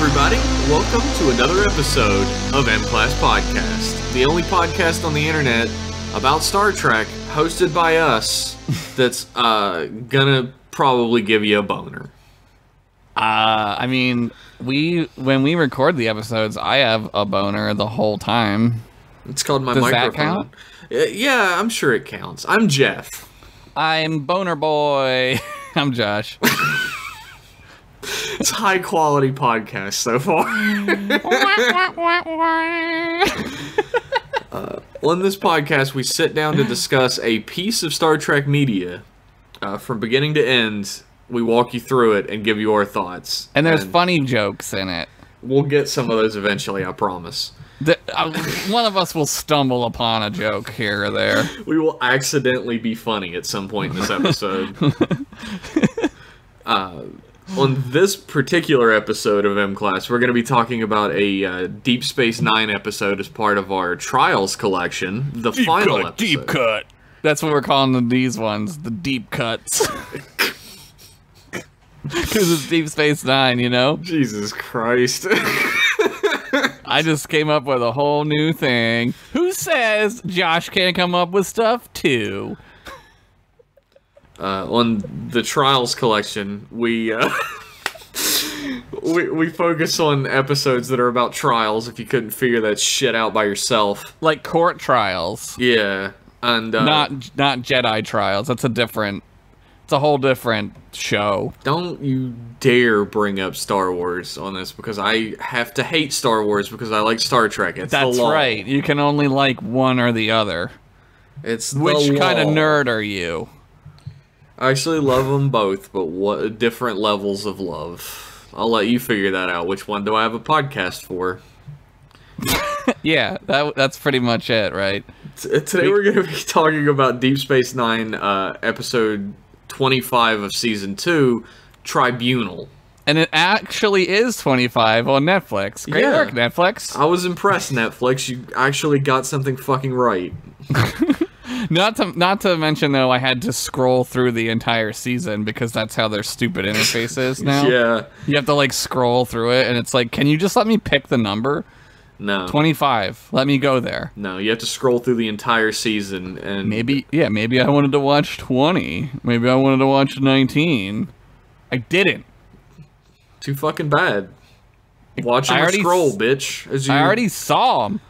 everybody, welcome to another episode of M-Class Podcast, the only podcast on the internet about Star Trek, hosted by us, that's gonna probably give you a boner. I mean, when we record the episodes, I have a boner the whole time. It's called my Does microphone. That count? Yeah, I'm sure it counts. I'm Jeff. I'm Boner Boy. I'm Josh. It's a high quality podcast so far. On this podcast, we sit down to discuss a piece of Star Trek media from beginning to end. We walk you through it and give you our thoughts. And there's funny jokes in it. We'll get some of those eventually, I promise. One of us will stumble upon a joke here or there. We will accidentally be funny at some point in this episode. On this particular episode of M-Class, we're going to be talking about a Deep Space Nine episode as part of our Trials collection. The final episode. Deep cut. That's what we're calling these ones, the deep cuts. Because it's Deep Space Nine, you know? Jesus Christ. I just came up with a whole new thing. Who says Josh can't come up with stuff too? On the Trials collection, we focus on episodes that are about trials. If you couldn't figure that shit out by yourself, Like court trials. yeah, and Not Jedi trials. It's a whole different show. don't you dare bring up Star Wars on this, because I have to hate Star Wars because I like Star Trek. It's That's the law. right. You can only like one or the other. It's the Which kind of law. nerd are you? I actually love them both, but what different levels of love. I'll let you figure that out. Which one do I have a podcast for? Yeah, that's pretty much it, right? Today we're going to be talking about Deep Space Nine, episode 25 of season 2, Tribunal. And it actually is 25 on Netflix. Great work, Netflix. I was impressed, Netflix. You actually got something fucking right. Not to mention, though, I had to scroll through the entire season because that's how their stupid interface is now. Yeah. You have to, like, scroll through it, and it's like, can you just let me pick the number? No. 25. Let me go there. No, you have to scroll through the entire season, and... Maybe I wanted to watch 20. Maybe I wanted to watch 19. I didn't. Too fucking bad. Watch them scroll, bitch. I already saw them.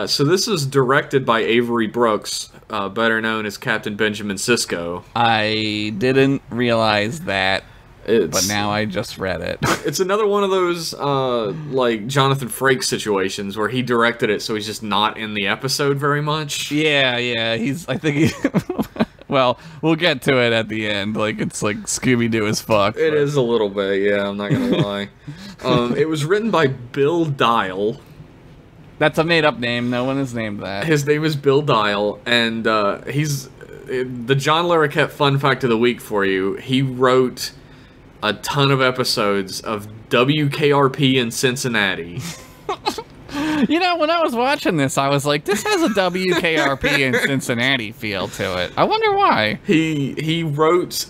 So this is directed by Avery Brooks, better known as Captain Benjamin Sisko. I didn't realize that, but now I just read it. It's another one of those, like, Jonathan Frakes situations where he directed it, so he's just not in the episode very much. Yeah, I think he... Well, we'll get to it at the end. Like, it's like Scooby-Doo as fuck. It is a little bit, yeah, I'm not gonna lie. It was written by Bill Dial. That's a made-up name. No one has named that. His name is Bill Dial, and he's... The John Larroquette fun fact of the week for you, he wrote a ton of episodes of WKRP in Cincinnati. You know, when I was watching this, I was like, this has a WKRP in Cincinnati feel to it. I wonder why. He wrote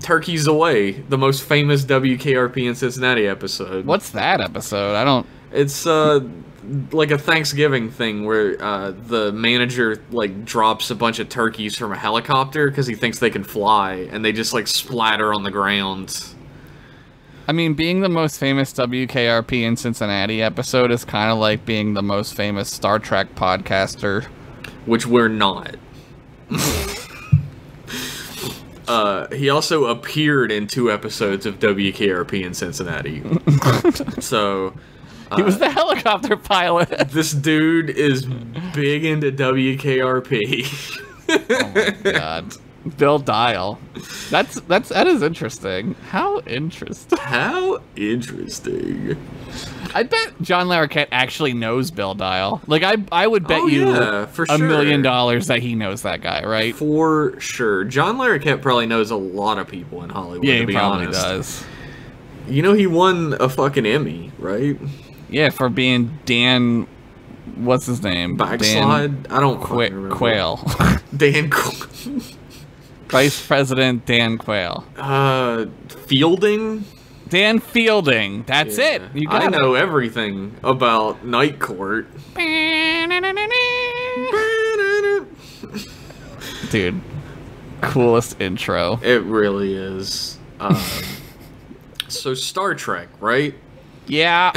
Turkeys Away, the most famous WKRP in Cincinnati episode. What's that episode? I don't... It's like a Thanksgiving thing where the manager like drops a bunch of turkeys from a helicopter because he thinks they can fly, and they just like splatter on the ground. I mean, being the most famous WKRP in Cincinnati episode is kind of like being the most famous Star Trek podcaster. Which we're not. He also appeared in 2 episodes of WKRP in Cincinnati. So... he was the helicopter pilot. This dude is big into WKRP. Oh my god. Bill Dial. That is interesting. How interesting. How interesting. I bet John Larroquette actually knows Bill Dial. Like, I would bet you for $1 sure. million that he knows that guy, right? For sure. John Larroquette probably knows a lot of people in Hollywood, Yeah, to be he probably honest. does. You know, he won a fucking Emmy, right? Yeah, for being Dan... What's his name? Backslide? I don't fucking remember. Quayle. Dan Quayle. Vice President Dan Quayle. Fielding? Dan Fielding. That's it. You got I know everything about Night Court. Dude, coolest intro. It really is. So Star Trek, right? Yeah.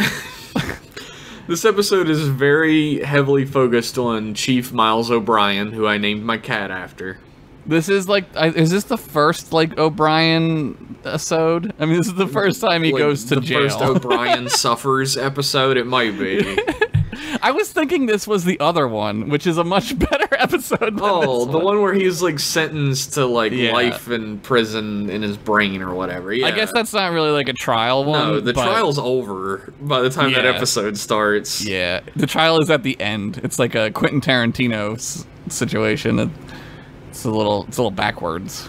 This episode is very heavily focused on Chief Miles O'Brien, who I named my cat after. This is like, is this the first, like, O'Brien episode? I mean, this is the first time he goes to jail. The first O'Brien suffers episode, it might be. I was thinking this was the other one, which is a much better episode than this the one where he's, like, sentenced to, like, life in prison in his brain or whatever. Yeah. I guess that's not really, like, a trial one. No, the trial's over by the time that episode starts. Yeah, the trial is at the end. It's like a Quentin Tarantino situation. It's a little backwards.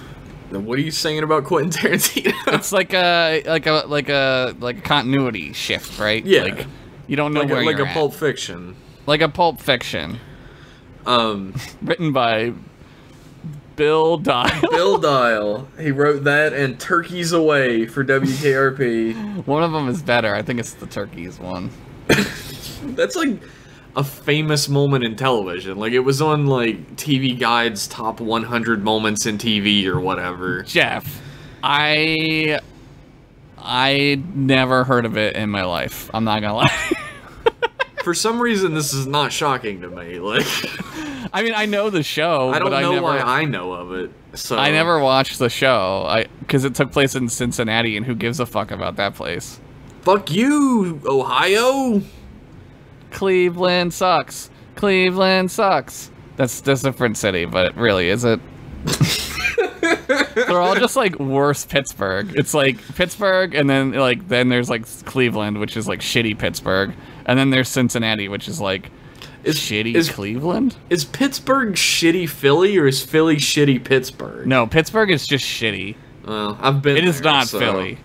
What are you saying about Quentin Tarantino? It's like a continuity shift, right? Yeah. Like, you don't know where you're you're at. Pulp Fiction. Like a Pulp Fiction. Written by Bill Dial. Bill Dial. He wrote that and Turkeys Away for WKRP. One of them is better. I think it's the Turkeys one. That's like a famous moment in television. Like, it was on, like, TV Guide's top 100 moments in TV or whatever. Jeff, I never heard of it in my life. I'm not gonna lie. For some reason, this is not shocking to me. Like, I mean, I know the show. I don't know why I know of it. So I never watched the show. Because it took place in Cincinnati, and who gives a fuck about that place? Fuck you, Ohio. Cleveland sucks. Cleveland sucks. That's a different city, but really, is it? They're all just like worse Pittsburgh. It's like Pittsburgh, and then there's like Cleveland, which is like shitty Pittsburgh, and then there's Cincinnati, which is like shitty Cleveland. Is Pittsburgh shitty Philly, or is Philly shitty Pittsburgh? No, Pittsburgh is just shitty. I've been. It is there, not so. Philly.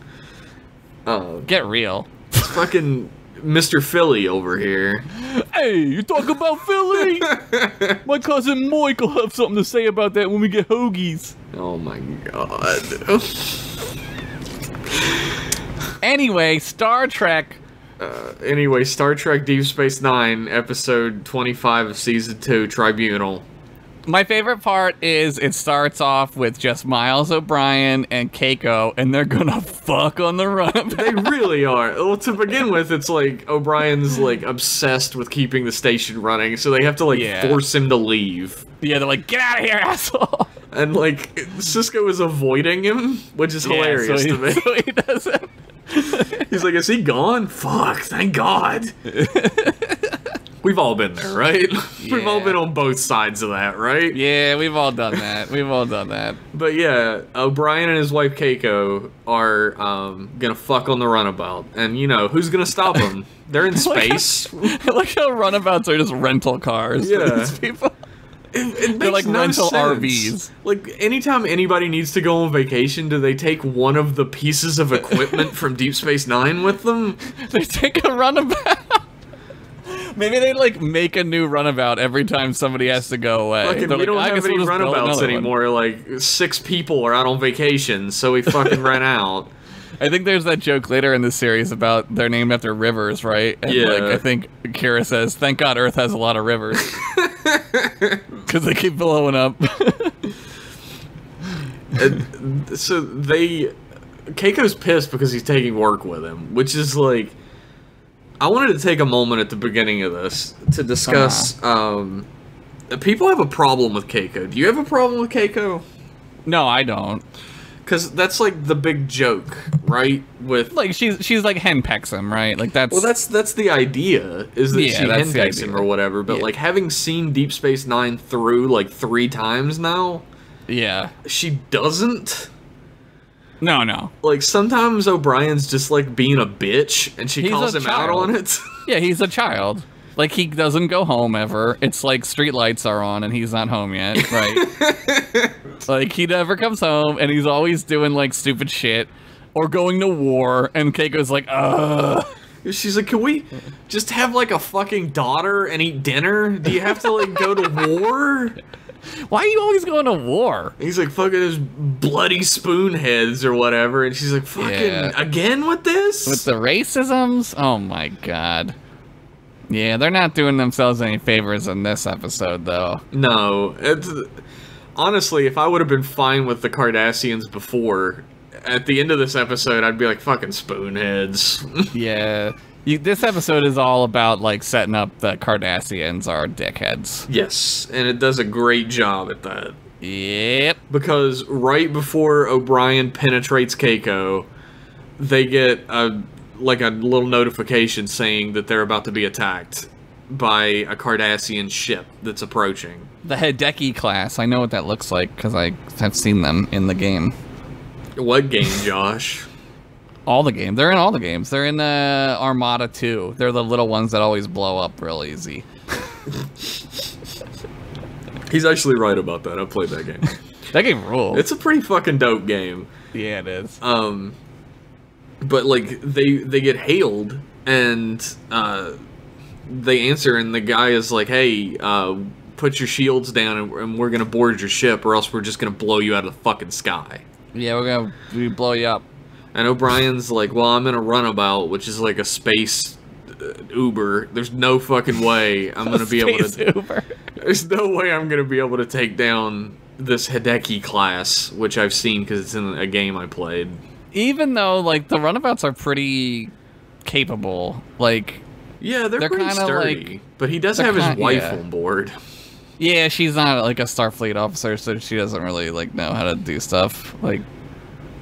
Get real. It's fucking Mr. Philly over here. Hey, you talk about Philly? My cousin Mike will have something to say about that when we get hoagies. Oh my god. Anyway, Star Trek. Star Trek Deep Space Nine, episode 25 of season 2, Tribunal. My favorite part is it starts off with just Miles O'Brien and Keiko, and they're gonna fuck on the run. They really are. Well, to begin with, it's like O'Brien's like obsessed with keeping the station running, so they have to like force him to leave. Yeah, they're like, get out of here, asshole! And like, Cisco is avoiding him, which is hilarious to me. So he doesn't. He's like, is he gone? Fuck, thank God. We've all been there, right? Yeah. We've all been on both sides of that, right? Yeah, we've all done that. We've all done that. But yeah, O'Brien and his wife Keiko are gonna fuck on the runabout. And you know, who's gonna stop them? They're in space. I like how runabouts are just rental cars for these people. They're like rental RVs. Like, anytime anybody needs to go on vacation, do they take one of the pieces of equipment from Deep Space Nine with them? They take a runabout. Maybe they like make a new runabout every time somebody has to go away. Fucking, we don't have any runabouts anymore. Like, 6 people are out on vacation, so we fucking ran out. I think there's that joke later in the series about they're named after rivers, right? And like, I think Kira says, "Thank God Earth has a lot of rivers," because they keep blowing up. So Keiko's pissed because he's taking work with him, which is like. I wanted to take a moment at the beginning of this to discuss, people have a problem with Keiko. Do you have a problem with Keiko? No, I don't. Because that's, like, the big joke, right? With like, she's like, henpecks him, right? Like, that's... Well, that's the idea, is that she henpecks him or whatever, but, like, having seen Deep Space Nine through, like, 3 times now... Yeah. She doesn't... No. Like, sometimes O'Brien's just, like, being a bitch, and she calls him out on it. Yeah, he's a child. Like, he doesn't go home ever. It's like street lights are on, and he's not home yet, right? Like, he never comes home, and he's always doing, like, stupid shit. Or going to war, and Keiko's like, ugh. She's like, can we just have, like, a fucking daughter and eat dinner? Do you have to, like, go to war? Why are you always going to war? He's like, fucking his bloody spoonheads or whatever. And she's like, fucking, again with this? With the racisms? Oh my god. Yeah, they're not doing themselves any favors in this episode, though. No. Honestly, if I would have been fine with the Cardassians before, at the end of this episode, I'd be like, fucking spoonheads. Yeah. This episode is all about, like, setting up the Cardassians are dickheads. Yes, and it does a great job at that. Yep. Because right before O'Brien penetrates Keiko, they get a little notification saying that they're about to be attacked by a Cardassian ship that's approaching. The Hideki class. I know what that looks like, because I have seen them in the game. What game, Josh? All the games. They're in all the games. They're in Armada 2. They're the little ones that always blow up real easy. He's actually right about that. I played that game. That game rules. It's a pretty fucking dope game. Yeah, it is. But like they get hailed and they answer and the guy is like, "Hey, put your shields down and we're gonna board your ship, or else we're just gonna blow you out of the fucking sky." Yeah, we're gonna blow you up. And O'Brien's like, well, I'm in a runabout, which is like a space Uber. There's no fucking way I'm going to be able to... Uber. There's no way I'm going to be able to take down this Hideki class, which I've seen because it's in a game I played. Even though, like, the runabouts are pretty capable, like... Yeah, they're pretty sturdy. Like, but he does have his wife on board. Yeah, she's not, like, a Starfleet officer, so she doesn't really, like, know how to do stuff. Like...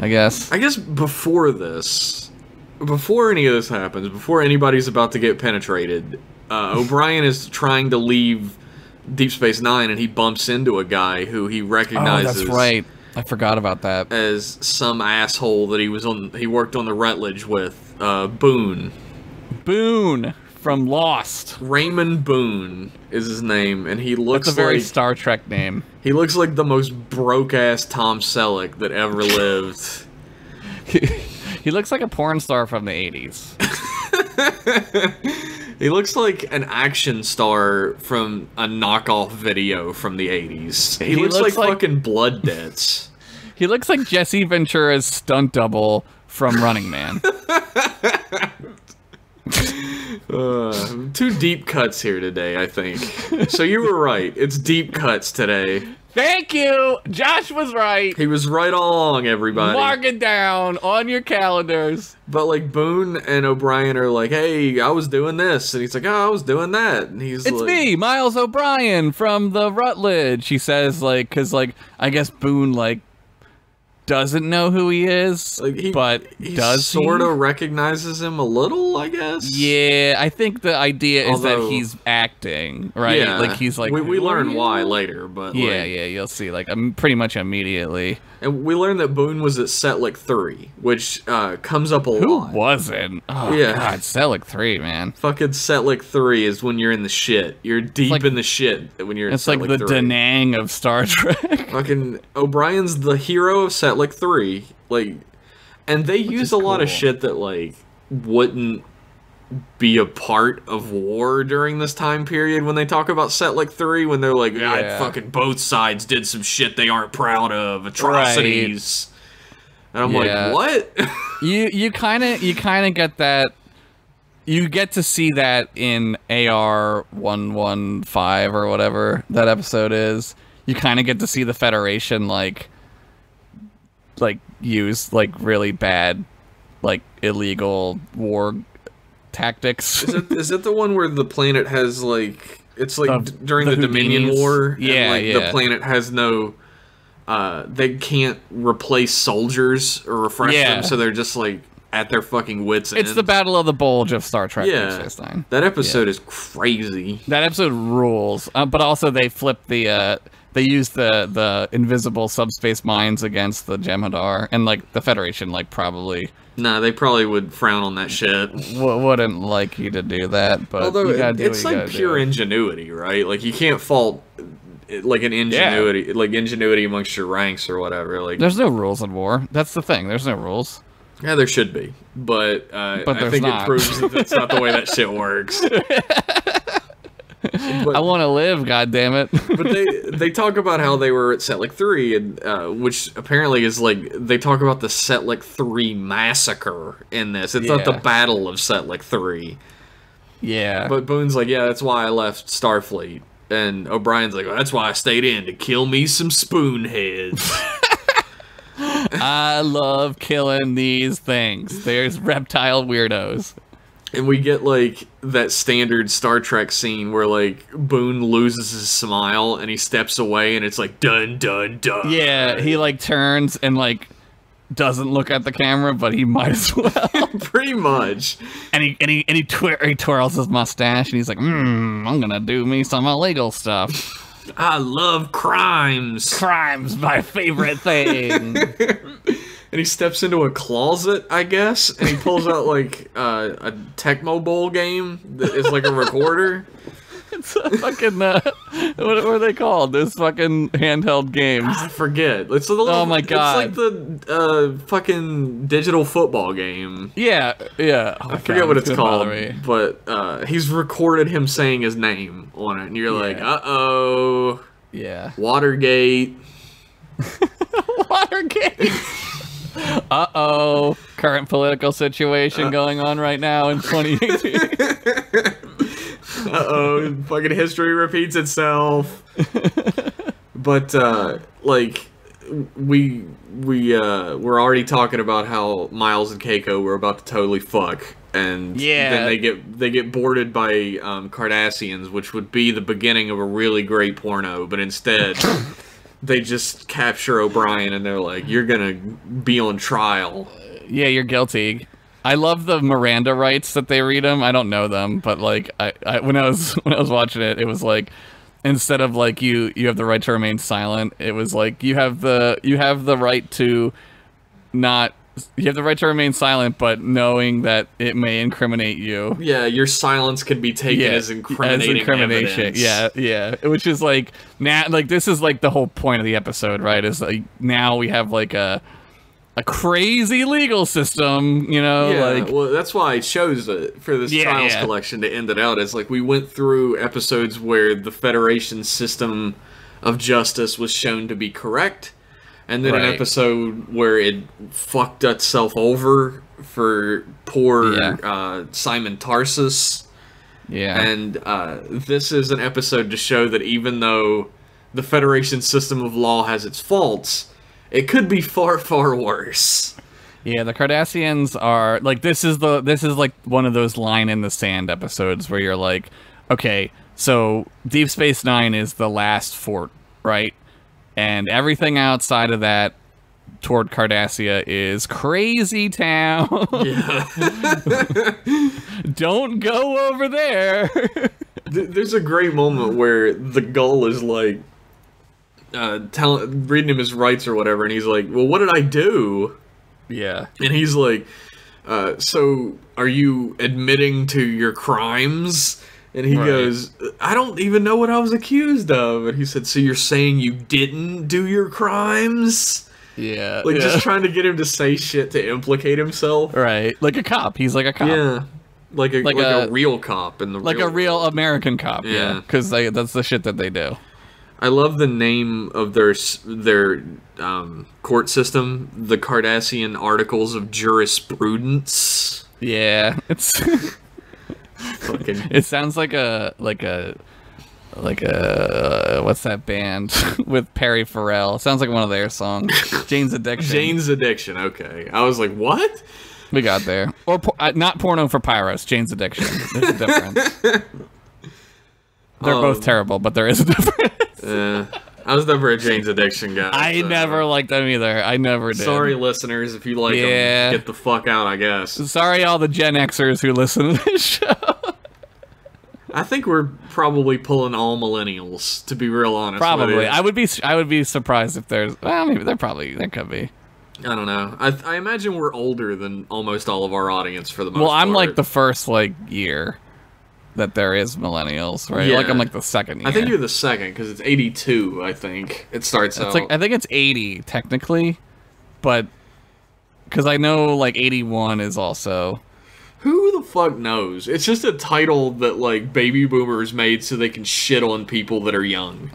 I guess before this, before any of this happens, before anybody's about to get penetrated, O'Brien is trying to leave Deep Space Nine, and he bumps into a guy who he recognizes. Oh, that's right. I forgot about that. As some asshole that he worked on the Rutledge with, Boone. Boone from Lost. Raymond Boone is his name, and he looks That's a very like Star Trek name. He looks like the most broke-ass Tom Selleck that ever lived. He looks like a porn star from the 80s. He looks like an action star from a knockoff video from the 80s. He looks like fucking Blood Debts. He looks like Jesse Ventura's stunt double from Running Man. Two deep cuts here today, I think. So you were right. It's deep cuts today. Thank you! Josh was right. He was right all along, everybody. Mark it down on your calendars. But, like, Boone and O'Brien are like, hey, I was doing this. And he's like, oh, I was doing that. And he's It's me, Miles O'Brien from the Rutledge. He says, like, because, like, I guess Boone, like, doesn't know who he is, like, but does sort of recognizes him a little, I guess. Yeah, I think the idea is that he's acting, right? Yeah, like he's like we learn why later, but yeah, you'll see. Like pretty much immediately. And we learned that Boone was at Setlick 3, which comes up a lot. Who wasn't? Oh, yeah. God, Setlick 3, man. Fucking Setlick 3 is when you're in the shit. You're deep in the shit when you're in Setlick 3. It's like the Da Nang of Star Trek. Fucking O'Brien's the hero of Setlick 3. Like, and they use a lot of shit that, like, wouldn't be a part of war during this time period when they talk about Setlick 3, when they're like, fucking both sides did some shit they aren't proud of, atrocities. Right. And I'm like, what? you kind of get that. You get to see that in AR 115 or whatever that episode is. You kind of get to see the Federation like use like really bad, like illegal war tactics. Is it the one where the planet has like it's like during the Dominion War? Yeah, and, like, the planet has no. They can't replace soldiers or refresh them, so they're just like at their fucking wits' end. It's the Battle of the Bulge of Star Trek. Yeah, that episode is crazy. That episode rules. But also they flip the. They use the invisible subspace mines against the Jem'Hadar, and like the Federation, like probably. Nah, they probably would frown on that shit. Wouldn't like you to do that, but although it's like pure ingenuity, right? Like you can't fault like an ingenuity, like ingenuity amongst your ranks or whatever. Like there's no rules in war. That's the thing. There's no rules. Yeah, there should be, but I think it proves that that's not the way that shit works. I want to live, goddammit. But they talk about how they were at Setlik 3, and which apparently is like, they talk about the Setlik 3 massacre in this. It's not the Battle of Setlik 3. Yeah. But Boone's like, yeah, that's why I left Starfleet. And O'Brien's like, well, that's why I stayed in, to kill me some spoonheads. I love killing these things. There's reptile weirdos. And we get, like, that standard Star Trek scene where, like, Boone loses his smile and he steps away and it's like, dun, dun, dun. Yeah, he, like, turns and, like, doesn't look at the camera, but he might as well. Pretty much. And he twirls his mustache and he's like, I'm gonna do me some illegal stuff. I love crimes. Crime's my favorite thing. And he steps into a closet, I guess, and he pulls out, like, a Tecmo Bowl game that is like a recorder. It's a fucking, what are they called? Those fucking handheld games. I forget. It's a little, oh my god. It's like the fucking digital football game. Yeah. Oh I forget what it's called, but he's recorded him saying his name on it, and you're like, uh-oh. Yeah. Watergate. Watergate. Uh-oh. Current political situation going on right now in 2018. Uh-oh. Fucking history repeats itself. But, like, we're already talking about how Miles and Keiko were about to totally fuck. And then they get boarded by Cardassians, which would be the beginning of a really great porno, but instead... They just capture O'Brien and they're like, you're gonna be on trial. Yeah, you're guilty. I love the Miranda rights that they read them. I don't know them, but like I when I was watching it, it was like instead of like you have the right to remain silent, it was like you have the right to not. You have the right to remain silent, but knowing that it may incriminate you. Yeah, your silence can be taken as incriminating evidence. Yeah. Which is like now, like this is like the whole point of the episode, right? Is like now we have like a crazy legal system, you know? Yeah, like, well, that's why I chose it for this Trials collection to end it out. It's like we went through episodes where the Federation system of justice was shown to be correct. And then an episode where it fucked itself over for poor Simon Tarsus. Yeah. And this is an episode to show that even though the Federation system of law has its faults, it could be far, far worse. Yeah, the Cardassians are like this is like one of those line in the sand episodes where you're like, okay, so Deep Space Nine is the last fort, right? And everything outside of that toward Cardassia is crazy town. Yeah. Don't go over there. There's a great moment where the Gull is like reading him his rights or whatever, and he's like, well, what did I do? Yeah. And he's like, so are you admitting to your crimes? And he goes, I don't even know what I was accused of. And he said, so you're saying you didn't do your crimes? Yeah. Like, just trying to get him to say shit to implicate himself. Right. Like a cop. He's like a cop. Yeah. Like a real cop in the like real a real world. American cop. Yeah. Because that's the shit that they do. I love the name of their court system, the Cardassian Articles of Jurisprudence. Yeah. It's... It sounds like a what's that band with Perry Farrell? It sounds like one of their songs. Jane's Addiction. Jane's Addiction. Okay, I was like, what? We got there. Or not porno for pyros. Jane's Addiction. There's a difference. They're both terrible, but there is a difference. I was never a Jane's Addiction guy. I never liked them either. I never did. Sorry, listeners, if you like them, get the fuck out, I guess. Sorry, all the Gen Xers who listen to this show. I think we're probably pulling all millennials, to be real honest. Probably. I would be surprised if there's... Well, maybe there could be. I don't know. I imagine we're older than almost all of our audience for the most part. Well, I'm like the first, like, year that there is millennials, right? Yeah. Like, I'm like the second year. I think you're the second, because it's 82, I think. It starts out. Like, I think it's 80, technically. But... Because I know, like, 81 is also... Who the fuck knows? It's just a title that, like, baby boomers made so they can shit on people that are young.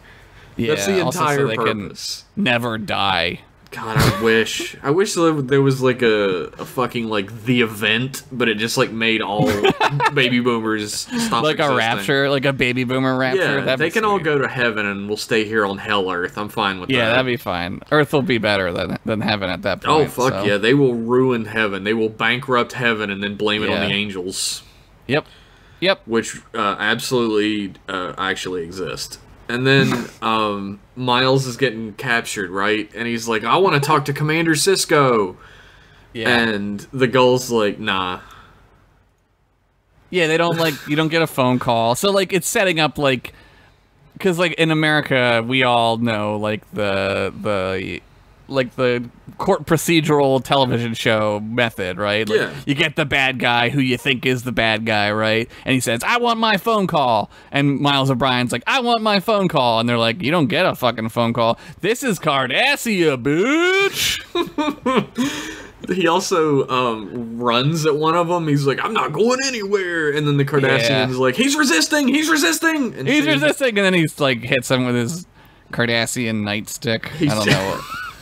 Yeah, that's the also entire so they purpose. Can never die. God, I wish. I wish there was, like, a fucking, like, The Event, but it just, like, made all baby boomers stop like existing. a rapture, like a baby boomer rapture. Yeah, they can all go to heaven and we'll stay here on Hell Earth. I'm fine with that. Yeah, that'd be fine. Earth will be better than heaven at that point. Oh, fuck yeah. They will ruin heaven. They will bankrupt heaven and then blame it on the angels. Yep. Which absolutely actually exist. And then Miles is getting captured, right? And he's like, I want to talk to Commander Sisko. Yeah. And the Gull's like, nah. Yeah, they don't, like, you don't get a phone call. So, like, it's setting up, like, because, like, in America, we all know, like, the court procedural television show method, right? Like, you get the bad guy who you think is the bad guy, right? And he says, I want my phone call. And Miles O'Brien's like, I want my phone call. And they're like, you don't get a fucking phone call. This is Cardassia, bitch. He also runs at one of them. He's like, I'm not going anywhere. And then the Cardassian's like, he's resisting. And he's resisting. And then he's like, hits him with his Cardassian nightstick. I don't know what.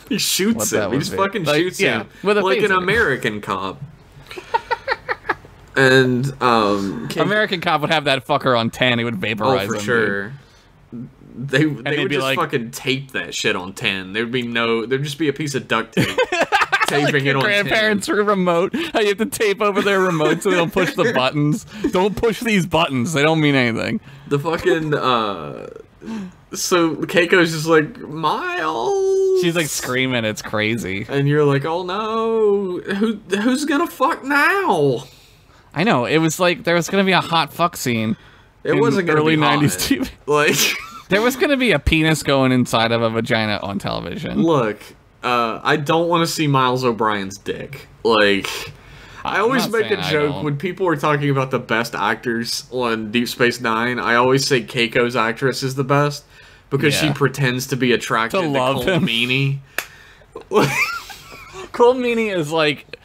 He shoots him. He just fucking shoots him. With a like phaser. An American cop. And, American cop would have that fucker on 10. He would vaporize him. Oh, for sure. They would just like, fucking tape that shit on 10. There'd just be a piece of duct tape. Taping like it on grandparents' remote. How you have to tape over their remote so they don't push the buttons. Don't push these buttons. They don't mean anything. The fucking, so Keiko's just like, Miles. She's like screaming. It's crazy. And you're like, oh no, who's gonna fuck now? I know. It was like there was gonna be a hot fuck scene. It wasn't gonna early be '90s hot. TV. Like there was gonna be a penis going inside of a vagina on television. Look, I don't want to see Miles O'Brien's dick. Like. I always make a joke when people are talking about the best actors on Deep Space Nine. I always say Keiko's actress is the best because she pretends to be attracted to Cole Meany. Cole Meany is like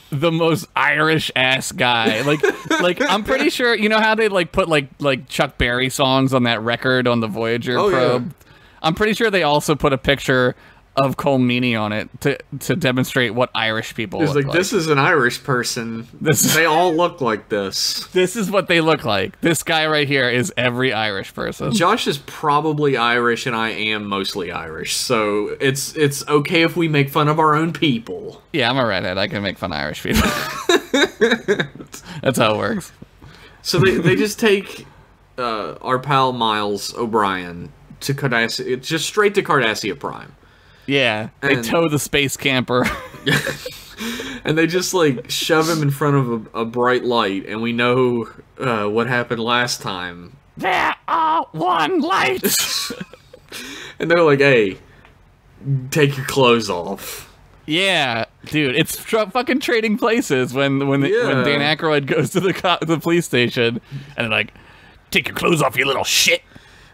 the most Irish ass guy. Like I'm pretty sure you know how they like put like Chuck Berry songs on that record on the Voyager probe. Yeah. I'm pretty sure they also put a picture of Cole Meany on it to demonstrate what Irish people look like. This is an Irish person. They all look like this. This is what they look like. This guy right here is every Irish person. Josh is probably Irish, and I am mostly Irish, so it's okay if we make fun of our own people. Yeah, I'm a redhead. I can make fun of Irish people. That's how it works. So they just take our pal Miles O'Brien to Cardassia, just straight to Cardassia Prime. Yeah, they tow the space camper. And they just, like, shove him in front of a bright light, and we know what happened last time. There are one light! And they're like, hey, take your clothes off. Yeah, dude, it's fucking trading places when Dan Aykroyd goes to the police station, and they're like, take your clothes off, you little shit!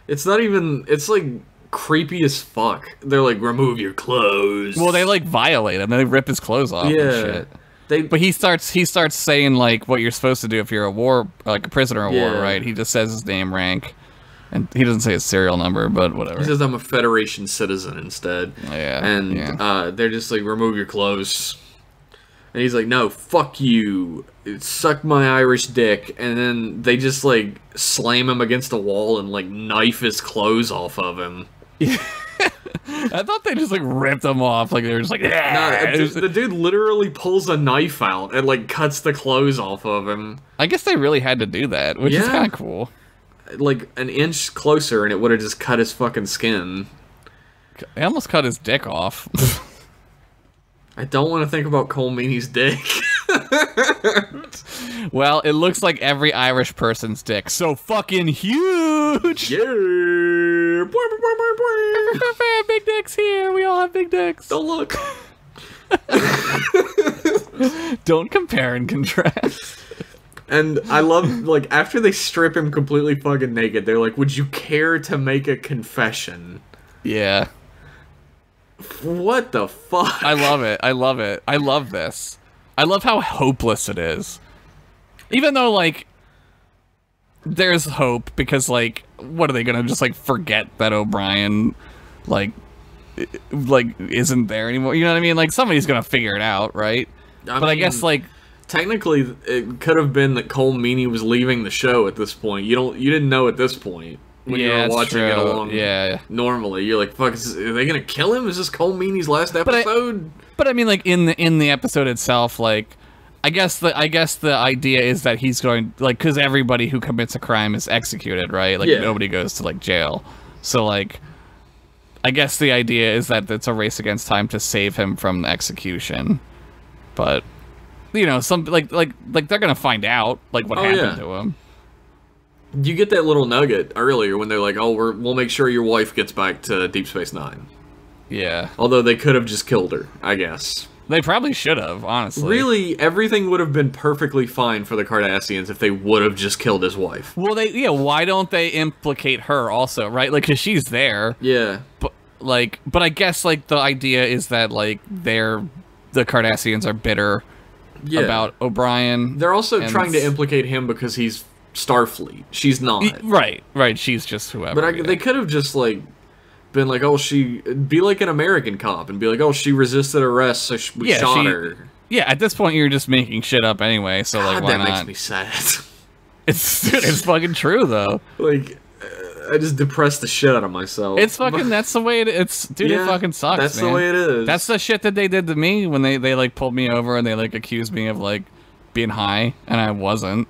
It's not even, it's like creepy as fuck. They're like, remove your clothes. Well, they like violate him. They rip his clothes off and shit. But he starts saying like what you're supposed to do if you're a prisoner of war, right? He just says his name, rank, and he doesn't say his serial number, but whatever. He says I'm a Federation citizen instead. Yeah. And they're just like, remove your clothes. And he's like, no, fuck you. Suck my Irish dick. And then they just like slam him against a wall and like knife his clothes off of him. I thought they just like ripped them off. Like they were just like, the dude literally pulls a knife out and like cuts the clothes off of him. I guess they really had to do that, which is kind of cool. Like an inch closer and it would have just cut his fucking skin. They almost cut his dick off. I don't want to think about Cole Meany's dick. Well, it looks like every Irish person's dick. So fucking huge! Yeah! Big dicks here. We all have big dicks. Don't look. Don't compare and contrast. And I love, like, after they strip him completely fucking naked, they're like, would you care to make a confession? Yeah. What the fuck? I love it. I love it. I love this. I love how hopeless it is. Even though, like, there's hope, because, like, what are they gonna just, like, forget that O'Brien, like, isn't there anymore? You know what I mean? Like, somebody's gonna figure it out, right? I guess, like, technically, it could have been that Cole Meany was leaving the show at this point. You didn't know at this point when you were watching it along. Yeah. Normally, you're like, "Fuck, are they gonna kill him? Is this Cole Meany's last episode?" But I mean, like, in the episode itself, like, I guess the idea is that he's going, like, because everybody who commits a crime is executed, right? Like, nobody goes to, like, jail. So, like, I guess the idea is that it's a race against time to save him from the execution. But, you know, some like they're gonna find out, like, what happened to him. You get that little nugget earlier when they're like, "Oh, we'll make sure your wife gets back to Deep Space Nine." Yeah. Although they could have just killed her, I guess. They probably should have, honestly. Really, everything would have been perfectly fine for the Cardassians if they would have just killed his wife. Well, why don't they implicate her also, right? Like, because she's there. Yeah. But I guess, like, the idea is that, like, the Cardassians are bitter about O'Brien. They're also trying to implicate him because he's Starfleet. She's not. Right. She's just whoever. But they could have just, like, been like, oh, be like an American cop and be like, oh, she resisted arrest, so we shot her. Yeah, at this point, you're just making shit up anyway, so, like, why not? That makes me sad. It's fucking true, though. Like, I just depressed the shit out of myself. It's fucking, that's the way it fucking sucks, that's man. the way it is. That's the shit that they did to me when they like, pulled me over and they, like, accused me of, like, being high, and I wasn't.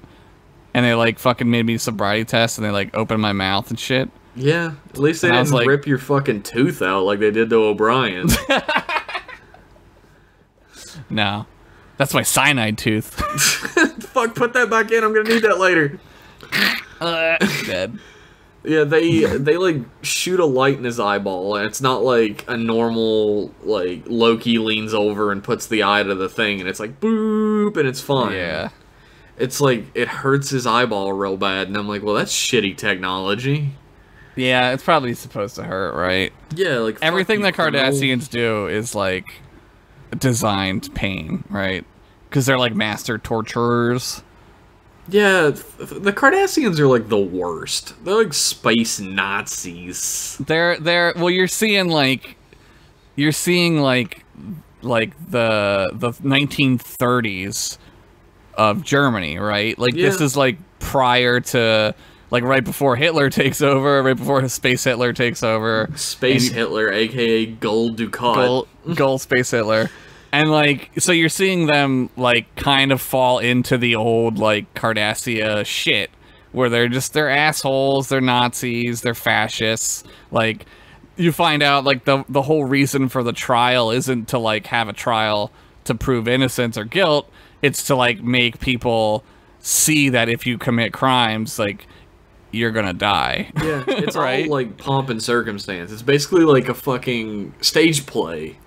And they, like, fucking made me sobriety test, and they, like, opened my mouth and shit. Yeah, at least they didn't rip your fucking tooth out like they did to O'Brien. No. That's my cyanide tooth. Fuck, put that back in. I'm gonna need that later. Dead. Yeah, they like shoot a light in his eyeball, and it's not like a normal, like, Loki leans over and puts the eye to the thing, and it's like, boop, and it's fine. Yeah. It's like, it hurts his eyeball real bad, and I'm like, well, that's shitty technology. Yeah, it's probably supposed to hurt, right? Yeah, like, everything that Cardassians do is, like, designed pain, right? Because they're, like, master torturers. Yeah, the Cardassians are, like, the worst. They're, like, space Nazis. Well, you're seeing, like, the 1930s of Germany, right? Like, this is, like, prior to, like, right before Hitler takes over, right before Space Hitler takes over. Hitler, a.k.a. Gold Dukat. Gold Space Hitler. And, like, so you're seeing them, like, kind of fall into the old, like, Cardassia shit, where they're assholes, they're Nazis, they're fascists. Like, you find out, like, the whole reason for the trial isn't to, like, have a trial to prove innocence or guilt. It's to, like, make people see that if you commit crimes, like, you're gonna die. Yeah, it's right? all, like, pomp and circumstance. It's basically like a fucking stage play.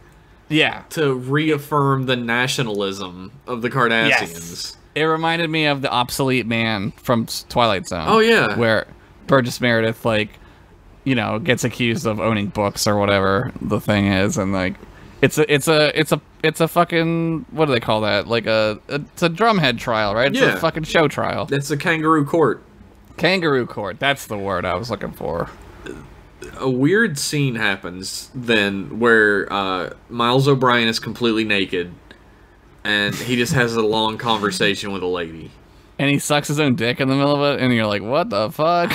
Yeah. To reaffirm the nationalism of the Cardassians. Yes. It reminded me of the obsolete man from Twilight Zone. Oh, yeah. Where Burgess Meredith, like, you know, gets accused of owning books or whatever the thing is, and, like, it's a fucking, what do they call that? Like it's a drumhead trial, right? It's a fucking show trial. It's a kangaroo court. Kangaroo court. That's the word I was looking for. A weird scene happens then where Miles O'Brien is completely naked and he just has a long conversation with a lady. And he sucks his own dick in the middle of it, and you're like, what the fuck?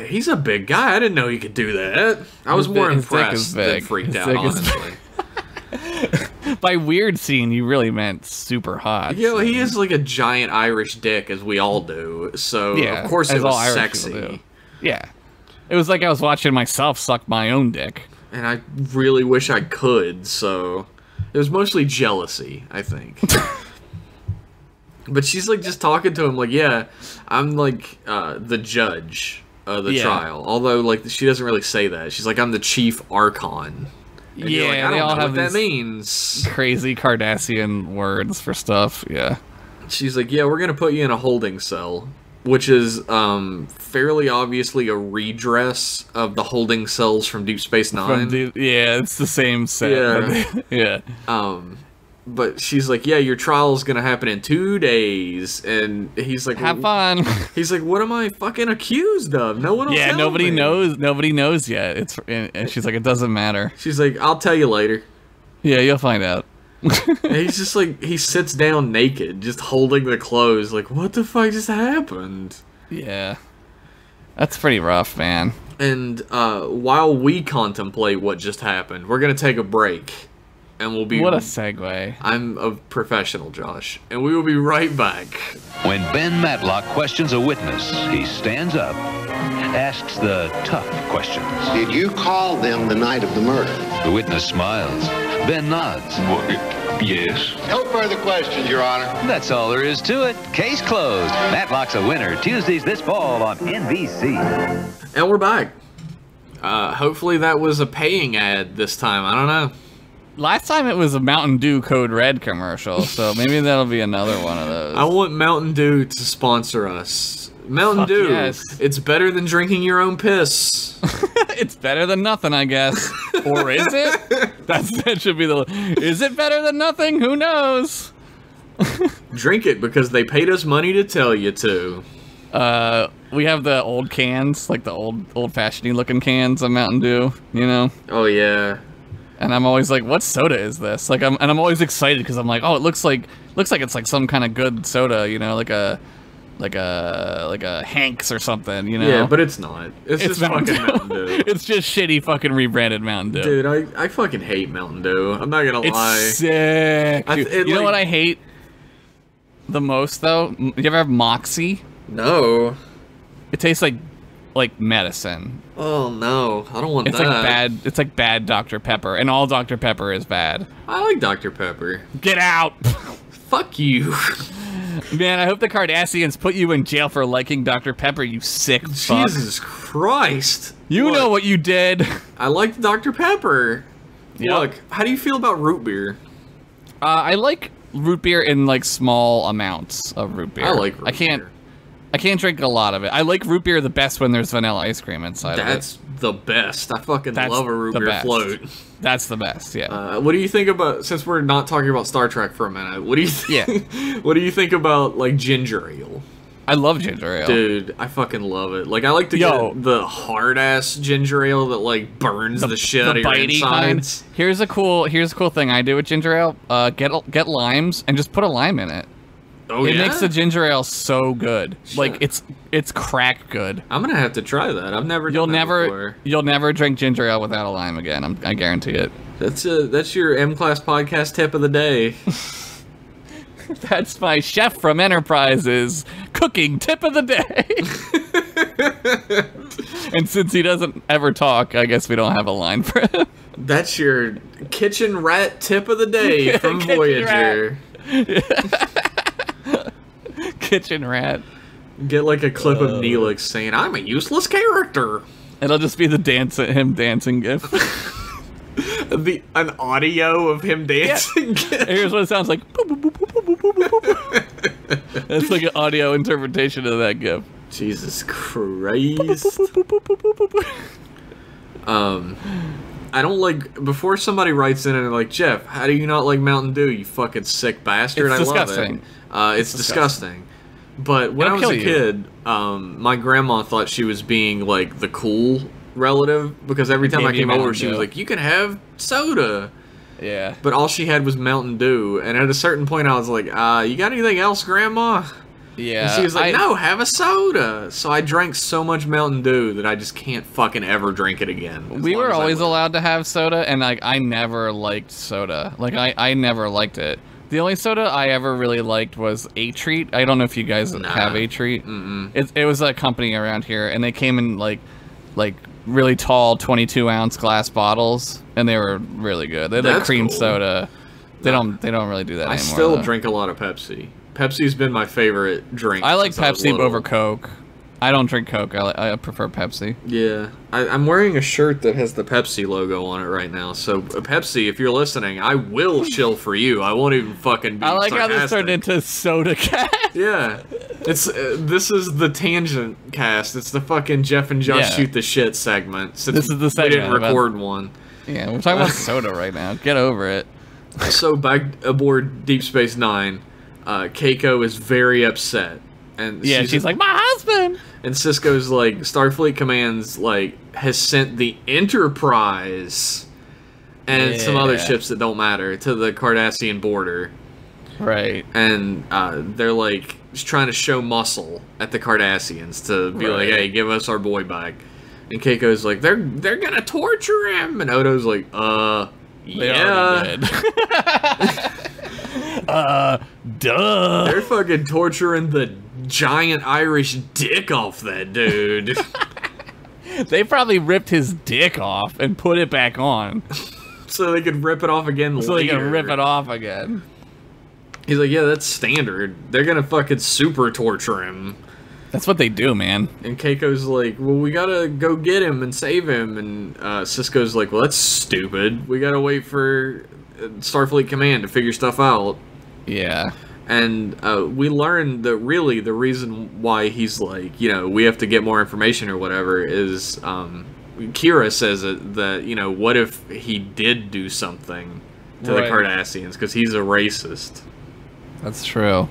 He's a big guy. I didn't know he could do that. I was more impressed than freaked out, honestly. By weird scene, you really meant super hot. You know, he has like a giant Irish dick, as we all do. So, yeah, of course it was sexy. Yeah. It was like I was watching myself suck my own dick. And I really wish I could, so... It was mostly jealousy, I think. But she's like just talking to him like, yeah, I'm like the judge of the trial. Although, like, she doesn't really say that. She's like, I'm the chief archon. And yeah, like, I they don't all know have what that means. Crazy Cardassian words for stuff, yeah. She's like, yeah, we're going to put you in a holding cell. Which is fairly obviously a redress of the holding cells from Deep Space Nine. Yeah, it's the same set. Yeah. Yeah. But she's like, yeah, your trial's gonna happen in 2 days, and he's like, have fun. He's like, what am I fucking accused of? No one will tell nobody me. nobody knows yet. And she's like, it doesn't matter. She's like, I'll tell you later. Yeah, you'll find out. And he's just like, he sits down naked, just holding the clothes, like, what the fuck just happened? Yeah. That's pretty rough, man. And while we contemplate what just happened, we're gonna take a break. And we'll be... What a segue. I'm a professional, Josh. And we will be right back. When Ben Matlock questions a witness, he stands up, asks the tough questions. Did you call them the night of the murder? The witness smiles. Ben nods. Yes. No further questions, Your Honor. That's all there is to it. Case closed. Matlock's a winner. Tuesdays this fall on NBC. And we're back. Hopefully that was a paying ad this time. I don't know. Last time it was a Mountain Dew Code Red commercial, so maybe that'll be another one of those. I want Mountain Dew to sponsor us. Mountain Dew, yes. It's better than drinking your own piss. It's better than nothing, I guess. Or is it? That should be the... Is it better than nothing? Who knows? Drink it because they paid us money to tell you to. We have the old cans, like the old-fashioned looking cans of Mountain Dew, you know? Oh, yeah. And I'm always like, what soda is this? Like, I'm always excited because I'm like, oh, it looks like it's like some kind of good soda, you know, like a Hanks or something, you know? Yeah, but it's not. It's just Mountain fucking Mountain Dew. It's just shitty fucking rebranded Mountain Dew. Dude, I fucking hate Mountain Dew. I'm not gonna lie. It's sick. Dude. You know what I hate the most though? You ever have Moxie? No. It tastes like medicine. Oh no, I don't want it's that. It's like bad Dr. Pepper, and all Dr. Pepper is bad. I like Dr. Pepper. Get out! Fuck you. Man, I hope the Cardassians put you in jail for liking Dr. Pepper, you sick fuck. Jesus Christ. You know what you did. I liked Dr. Pepper. Yep. Look, how do you feel about root beer? I like root beer in like small amounts of root beer. I like root beer. I can't drink a lot of it. I like root beer the best when there's vanilla ice cream inside of it. That's the best. I fucking love a root beer float. That's the best, yeah. What do you think about, since we're not talking about Star Trek for a minute, what do you think, what do you think about, like, ginger ale? I love ginger ale. Dude, I fucking love it. Like, I like to get the hard-ass ginger ale that, like, burns the shit out of your insides. Kind. Here's a cool thing I do with ginger ale. Get limes and just put a lime in it. Oh, it makes the ginger ale so good. Shit. Like it's crack good. I'm gonna have to try that. I've never done that before. You'll never drink ginger ale without a lime again. I guarantee it. That's your M-Class podcast tip of the day. That's my chef from Enterprise's cooking tip of the day. And since he doesn't ever talk, I guess we don't have a line for him. That's your kitchen rat tip of the day from Voyager. Kitchen rat. Get like a clip of Neelix saying, "I'm a useless character." It'll just be him dancing gif. An audio of him dancing. Yeah. Here's what it sounds like. That's like an audio interpretation of that gif. Jesus Christ. I don't like, before somebody writes in and they're like, Jeff, how do you not like Mountain Dew, you fucking sick bastard? It's disgusting. I love it. It's disgusting. But when I was a kid, my grandma thought she was being like the cool relative, because every time I came over, she was like, you can have soda. Yeah. But all she had was Mountain Dew, and at a certain point I was like, you got anything else, Grandma? Yeah. And she was like, no, have a soda. So I drank so much Mountain Dew that I just can't fucking ever drink it again. We were always allowed to have soda, and like I never liked soda. Like I never liked it. The only soda I ever really liked was A-Treat. I don't know if you guys have A-Treat. It was a company around here, and they came in like really tall 22-ounce glass bottles, and they were really good. They had like cream soda. They don't really do that anymore. I still drink a lot of Pepsi. Pepsi's been my favorite drink. I like Pepsi over Coke. I don't drink Coke. I prefer Pepsi. Yeah. I'm wearing a shirt that has the Pepsi logo on it right now. So, Pepsi, if you're listening, I will shill for you. I won't even fucking be I like sarcastic. how this turned into Soda Cast. Yeah. It's this is the Tangent Cast. It's the fucking Jeff and Josh shoot the shit segment. This is the segment. We didn't record one. Yeah, we're talking about soda right now. Get over it. So back aboard Deep Space Nine, Keiko is very upset. And Yeah, she's like, my husband! And Sisko's like, Starfleet Command's like, has sent the Enterprise and some other ships that don't matter to the Cardassian border. Right. And they're like trying to show muscle at the Cardassians to be like, hey, give us our boy back. And Keiko's like, they're gonna torture him. And Odo's like, yeah. Duh. They're fucking torturing the giant Irish dick off that dude. They probably ripped his dick off and put it back on. So they could rip it off again later. So they can rip it off again. He's like, yeah, that's standard. They're gonna fucking super torture him. That's what they do, man. And Keiko's like, well, we gotta go get him and save him. And Sisko's like, well, that's stupid. We gotta wait for Starfleet Command to figure stuff out. Yeah. And we learn that really the reason why he's like, you know, we have to get more information or whatever is Kira says that, you know, what if he did do something to the Cardassians because he's a racist. That's true.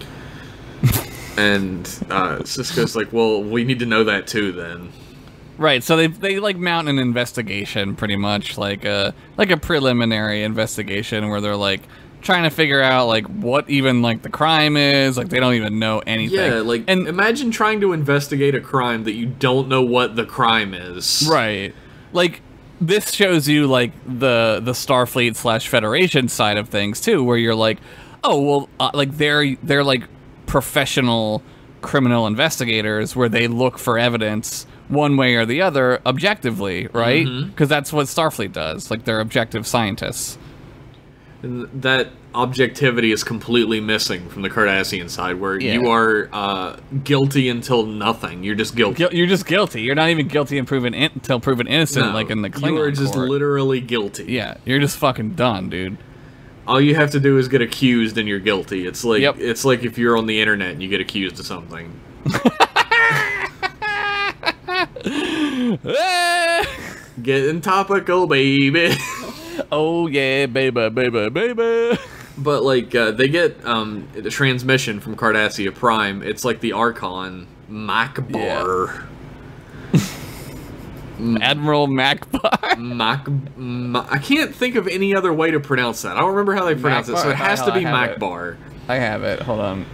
And Sisko's like, well, we need to know that too then. Right, so they like mount an investigation pretty much, like a preliminary investigation where they're like trying to figure out like what even like the crime is, like they don't even know anything. Yeah, like and imagine trying to investigate a crime that you don't know what the crime is. Right. Like this shows you like the Starfleet / Federation side of things too, where you're like, oh well, like they're like professional criminal investigators where they look for evidence one way or the other objectively, right? Because that's what Starfleet does. Like they're objective scientists. And that objectivity is completely missing from the Cardassian side, where you are guilty until nothing. You're just guilty. You're just guilty. You're not even guilty until proven innocent, like in the Klingon you are just court. literally guilty. Yeah, you're just fucking done, dude. All you have to do is get accused and you're guilty. It's like it's like if you're on the internet and you get accused of something. Getting topical, baby. Oh yeah, baby, baby, baby. But like they get the transmission from Cardassia Prime. It's like the Archon Macbar. Admiral Macbar. I can't think of any other way to pronounce that. I don't remember how they pronounce it, so it has to be Macbar. I have it. Hold on.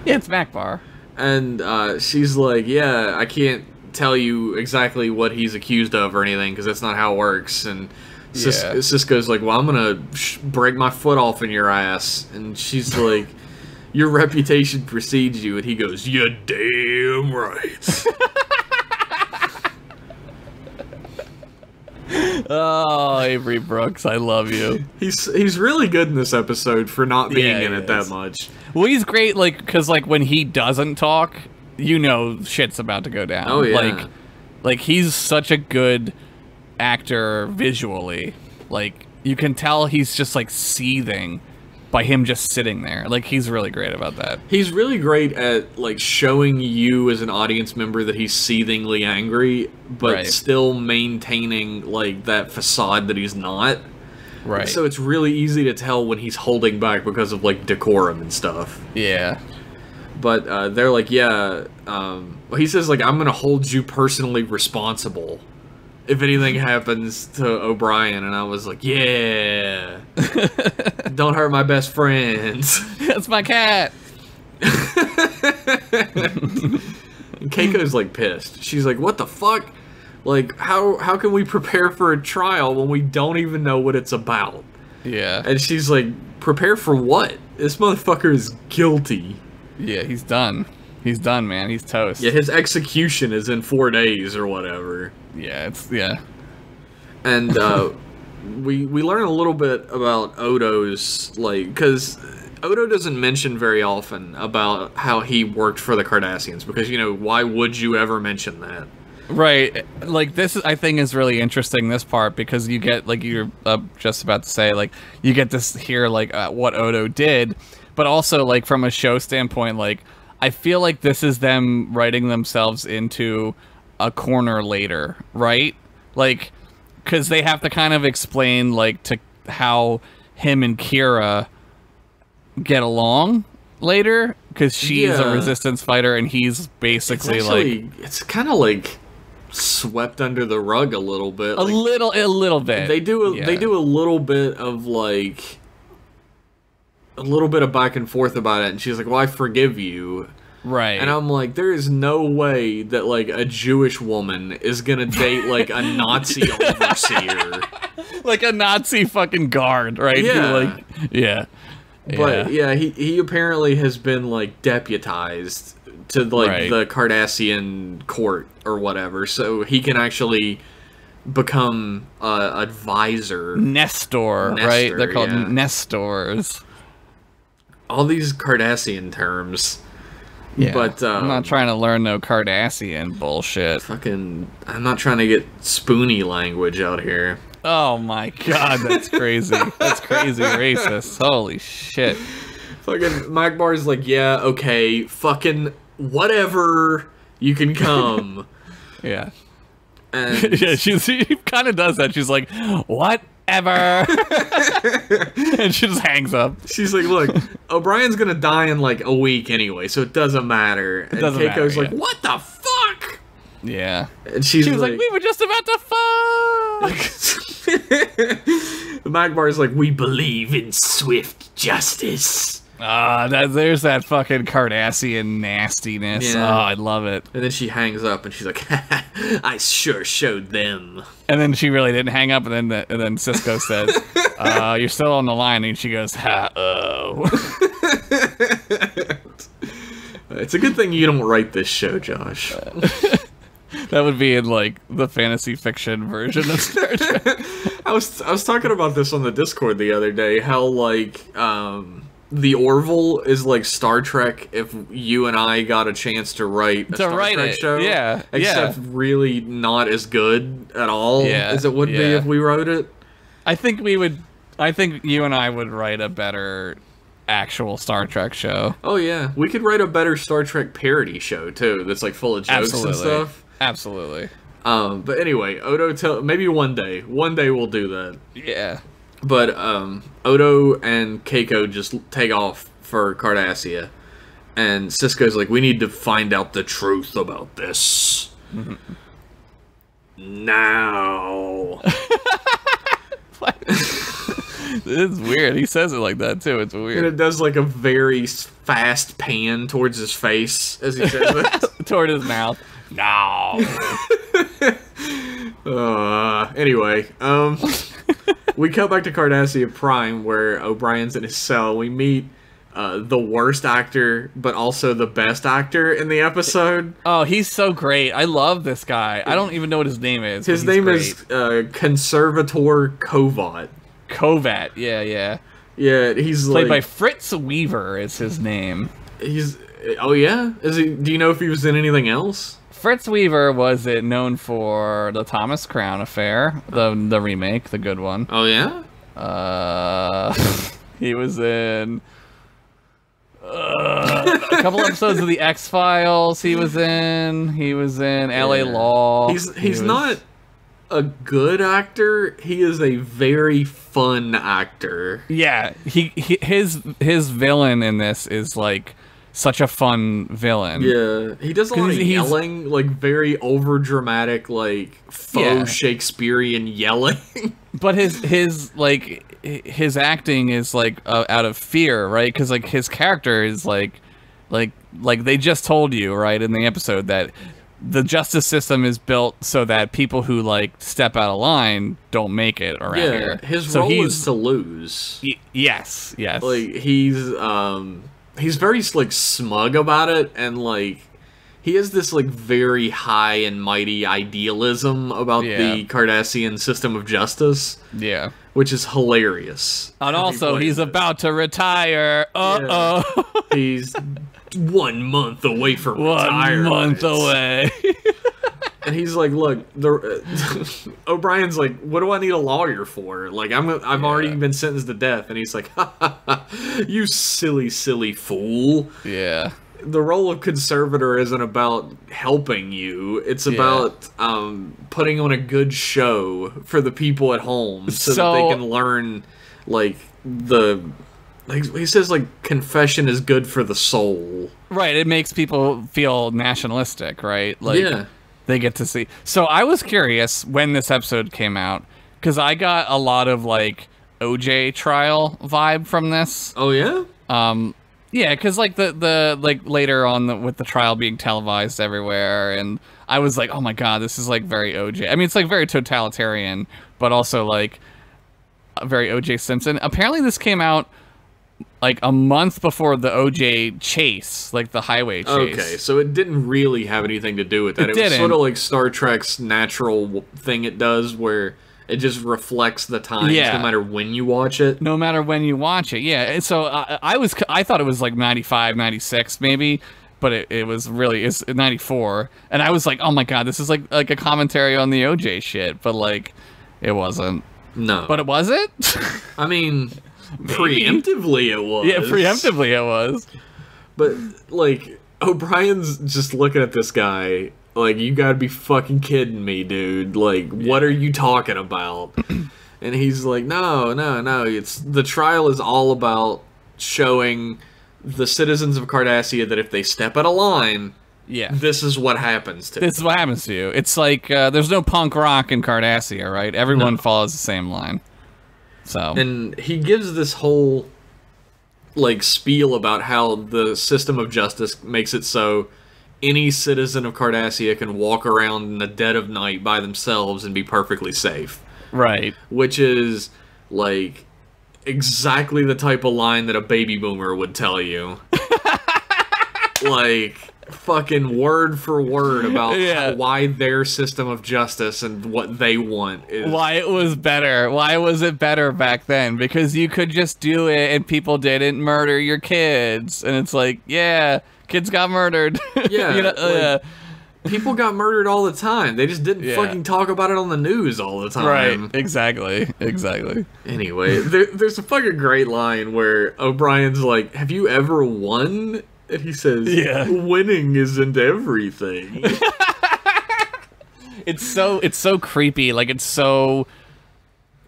Yeah, it's Macbar. And she's like, yeah, I can't tell you exactly what he's accused of or anything because that's not how it works. And Sisko's like, well, I'm gonna break my foot off in your ass. And she's like, your reputation precedes you. And he goes, you're damn right. Oh, Avery Brooks, I love you. He's really good in this episode for not being in it that much. Well, he's great, like, because, like, when he doesn't talk, you know shit's about to go down. Oh, yeah. Like he's such a good actor visually. Like, you can tell he's just, like, seething by him just sitting there. Like, he's really great about that. He's really great at, like, showing you as an audience member that he's seethingly angry, but still maintaining, like, that facade that he's not. Right. So it's really easy to tell when he's holding back because of, like, decorum and stuff. Yeah. But they're like, yeah, he says, like, I'm going to hold you personally responsible if anything happens to O'Brien. And I was like, yeah, don't hurt my best friends. That's my cat. Keiko's, like, pissed. She's like, what the fuck? Like, how can we prepare for a trial when we don't even know what it's about? Yeah. And she's like, prepare for what? This motherfucker is guilty. Yeah, he's done. He's done, man. He's toast. Yeah, his execution is in 4 days or whatever. Yeah, And we learn a little bit about Odo's, like, because Odo doesn't mention very often about how he worked for the Cardassians, because, you know, why would you ever mention that? Right. Like, this, I think, is really interesting, this part, because you get, like, you're just about to say, like, you get to hear, like, what Odo did, but also, like, from a show standpoint, like, I feel like this is them writing themselves into a corner later, right? Like, because they have to kind of explain, like, to how him and Kira get along later, because she's a resistance fighter and he's basically it's kind of like swept under the rug a little bit. A little bit. They do a little bit of like a little bit of back and forth about it, and she's like, "Well, I forgive you." Right. And I'm like, there is no way that like a Jewish woman is gonna date like a Nazi overseer. Like a Nazi fucking guard, right? Yeah. Yeah. But yeah, he apparently has been like deputized to like the Cardassian court or whatever, so he can actually become advisor. Nestor, right? They're called Nestors. All these Cardassian terms. Yeah, but I'm not trying to learn no Cardassian bullshit. I'm not trying to get spoony language out here. Oh my god, that's crazy. That's crazy racist. Holy shit. Fucking Mike Barr's like, yeah, okay, fucking whatever, you can come. Yeah. And yeah, she kind of does that. She's like, whatever. And she just hangs up. She's like, look, O'Brien's gonna die in like a week anyway, so it doesn't matter. And Keiko's like, what the fuck? Yeah. And she was like, we were just about to fuck. Mike Barr's like, we believe in swift justice. There's that fucking Cardassian nastiness. Yeah. Oh, I love it. And then she hangs up and she's like, I sure showed them. And then she really didn't hang up, and then Cisco says, you're still on the line, and she goes, ha-oh. It's a good thing you don't write this show, Josh. That would be in, like, the fantasy fiction version of Star Trek. I was talking about this on the Discord the other day, how, like, the Orville is like Star Trek if you and I got a chance to write a Star Trek show. Yeah. Except really not as good at all as it would be if we wrote it. I think you and I would write a better actual Star Trek show. Oh yeah. We could write a better Star Trek parody show too that's like full of jokes and stuff. Absolutely. But anyway, Odo maybe one day we'll do that. Yeah. But Odo and Keiko just take off for Cardassia, and Cisco's like, we need to find out the truth about this. Now. It's weird. He says it like that too. It's weird. And it does like a very fast pan towards his face as he says it. Toward his mouth. No. Anyway, we come back to Cardassia Prime, where O'Brien's in his cell. We meet the worst actor, but also the best actor in the episode. Oh, he's so great. I love this guy. I don't even know what his name is. His name is Conservator Kovat. Kovat, yeah. Yeah, he's played by like, Fritz Weaver is his name. Oh yeah? Is he? Do you know if he was in anything else? Fritz Weaver was known for the Thomas Crown Affair, the remake, the good one. Oh yeah? He was in a couple episodes of the X-Files. He was in LA Law. He's not a good actor. He is a very fun actor. Yeah, his villain in this is like such a fun villain. Yeah, he does a lot of yelling, like very over dramatic, like faux Shakespearean yelling. But his acting is like out of fear, right? Because like his character is like they just told you, right, in the episode that the justice system is built so that people who like step out of line don't make it around here. His role is to lose. Yes. Like he's very like smug about it, and like he has this like very high and mighty idealism about the Cardassian system of justice. Yeah. Which is hilarious. And also he's about to retire. Yeah. He's 1 month away from retirement. 1 month away. And he's like, look, O'Brien's like, what do I need a lawyer for? Like, I've already been sentenced to death. And he's like, you silly, silly fool. Yeah. The role of conservator isn't about helping you. It's about putting on a good show for the people at home so that they can learn, like, like he says, like, confession is good for the soul. Right, it makes people feel nationalistic, right? Like, Yeah. they get to see. So I was curious when this episode came out, because I got a lot of, like, OJ trial vibe from this. Oh, yeah? Yeah, because, like, the like, later on with the trial being televised everywhere, and I was like, oh my god, this is, like, very OJ. I mean, it's, like, very totalitarian, but also, like, very OJ Simpson. Apparently this came out like a month before the OJ chase, like the highway chase. Okay, so it didn't really have anything to do with that. It was sort of like Star Trek's natural thing it does, where it just reflects the times no matter when you watch it. No matter when you watch it, yeah. And so I thought it was like 95, 96 maybe, but it's 94. And I was like, oh my god, this is like a commentary on the OJ shit, but like, it wasn't. No. But was it? I mean... Preemptively it was. Yeah, preemptively it was. But, like, O'Brien's just looking at this guy like, you gotta be fucking kidding me, dude. Like, what are you talking about? And he's like, no, it's the trial is all about showing the citizens of Cardassia that if they step out of line, this is what happens to This is what happens to you. It's like, there's no punk rock in Cardassia, right? Everyone follows the same line. So, and he gives this whole like spiel about how the system of justice makes it so any citizen of Cardassia can walk around in the dead of night by themselves and be perfectly safe. Right. Which is like exactly the type of line that a baby boomer would tell you. Like fucking word for word about why their system of justice and what they want is... Why it was better. Why was it better back then? Because you could just do it and people didn't murder your kids. And it's like, yeah, kids got murdered. Yeah, you know, people got murdered all the time. They just didn't fucking talk about it on the news all the time. Right, exactly. Anyway, there's a fucking great line where O'Brien's like, have you ever won? And he says, winning isn't everything. It's so creepy. Like, it's so...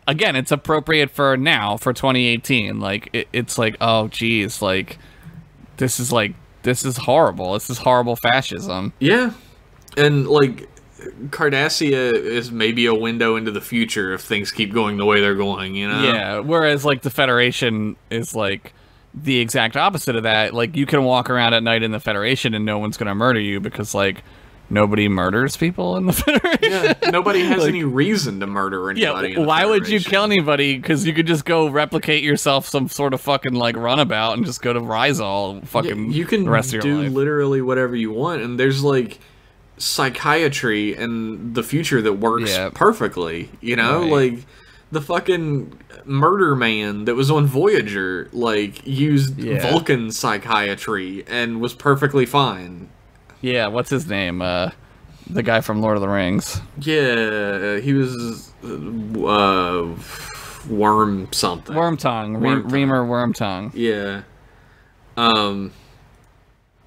Again, it's appropriate for now, for 2018. Like, it's like, oh, geez, like, this is horrible. This is horrible fascism. Yeah. And, like, Cardassia is maybe a window into the future if things keep going the way they're going, you know? Yeah, whereas, like, the Federation is, like... the exact opposite of that. Like, you can walk around at night in the Federation and no one's gonna murder you because, like, nobody murders people in the Federation. Yeah, nobody has any reason to murder anybody. Yeah, why would you kill anybody? Because you could just go replicate yourself some sort of fucking, like, runabout and just go to Rizal fucking you can the rest of your life. Do literally whatever you want, and there's, like, psychiatry in the future that works perfectly, you know? Right. Like, the fucking murder man that was on Voyager, like, used Vulcan psychiatry and was perfectly fine. Yeah, what's his name? The guy from Lord of the Rings. Yeah, he was Worm something. Wormtongue. Reamer Wormtongue. Yeah.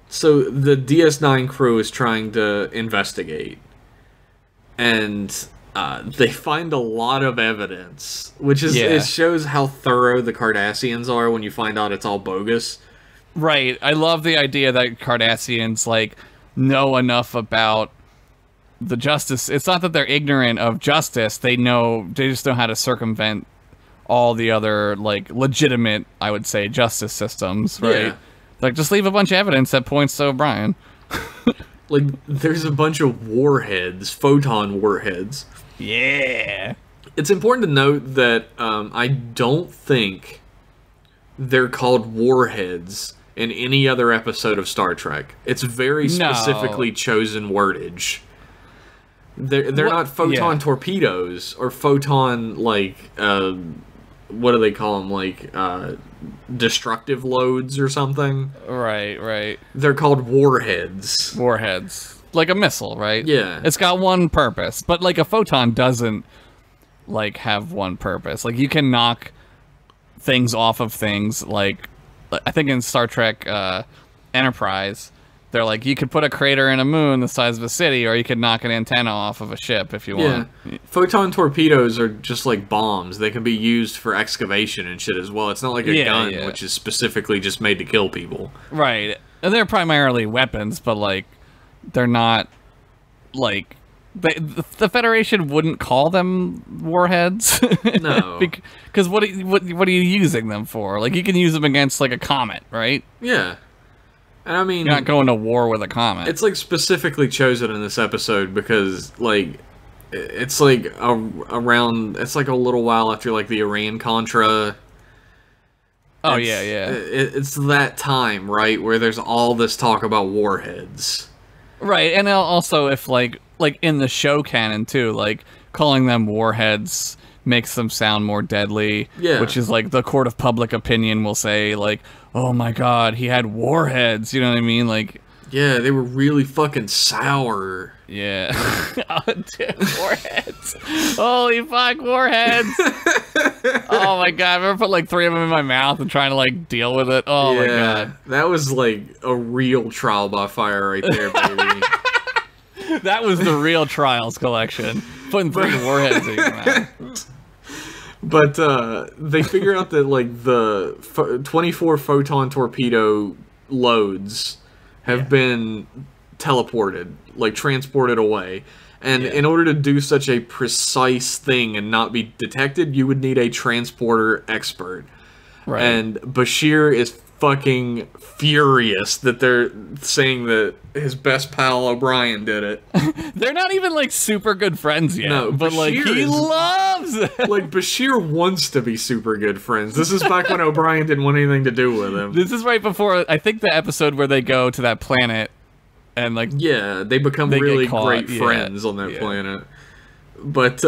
So the DS9 crew is trying to investigate. And they find a lot of evidence, which is it shows how thorough the Cardassians are when you find out it's all bogus. Right. I love the idea that Cardassians, like, know enough about the justice. It's not that they're ignorant of justice. They just know how to circumvent all the other, like, legitimate, I would say, justice systems, right? Yeah. Like, just leave a bunch of evidence that points to O'Brien. Like, there's a bunch of warheads, photon warheads. Yeah. It's important to note that I don't think they're called warheads in any other episode of Star Trek. It's very specifically chosen wordage. They're not photon torpedoes or photon, like, what do they call them? Like, destructive loads or something. Right. They're called warheads. Warheads. Like a missile, right? Yeah. It's got one purpose, but, like, a photon doesn't, like, have one purpose. Like, you can knock things off of things, like, I think in Star Trek Enterprise, They're like, you could put a crater in a moon the size of a city, or you could knock an antenna off of a ship if you want. Photon torpedoes are just like bombs. They can be used for excavation and shit as well. It's not like a gun, which is specifically just made to kill people. Right. And they're primarily weapons, but, like, they're not, like... The Federation wouldn't call them warheads. No. Because what are you using them for? Like, you can use them against, like, a comet, right? Yeah. And I mean... You're not going to war with a comet. It's, like, specifically chosen in this episode because, like, it's, like, around... It's, like, a little while after, like, the Iran-Contra... Oh, yeah. It's that time, right, where there's all this talk about warheads. Right, and also if, like in the show canon, too, like, calling them warheads makes them sound more deadly. Yeah. Which is, like, the court of public opinion will say, like, oh my god, he had warheads, you know what I mean? Like... Yeah, they were really fucking sour. Yeah. Oh, dude, warheads. Holy fuck, warheads. Oh my god, I've ever put like 3 of them in my mouth and trying to like deal with it. Oh my god. That was like a real trial by fire right there, baby. That was the real Trials collection. Putting 3 warheads in your mouth. But they figure out that like the 24 photon torpedo loads have been teleported, like transported away. And in order to do such a precise thing and not be detected, you would need a transporter expert. Right. And Bashir is fucking furious that they're saying that his best pal O'Brien did it. They're not even like super good friends yet. No, but Bashir like he loves it. Like Bashir wants to be super good friends. This is back when O'Brien didn't want anything to do with him. This is right before I think the episode where they go to that planet and like they become really great friends on that planet. But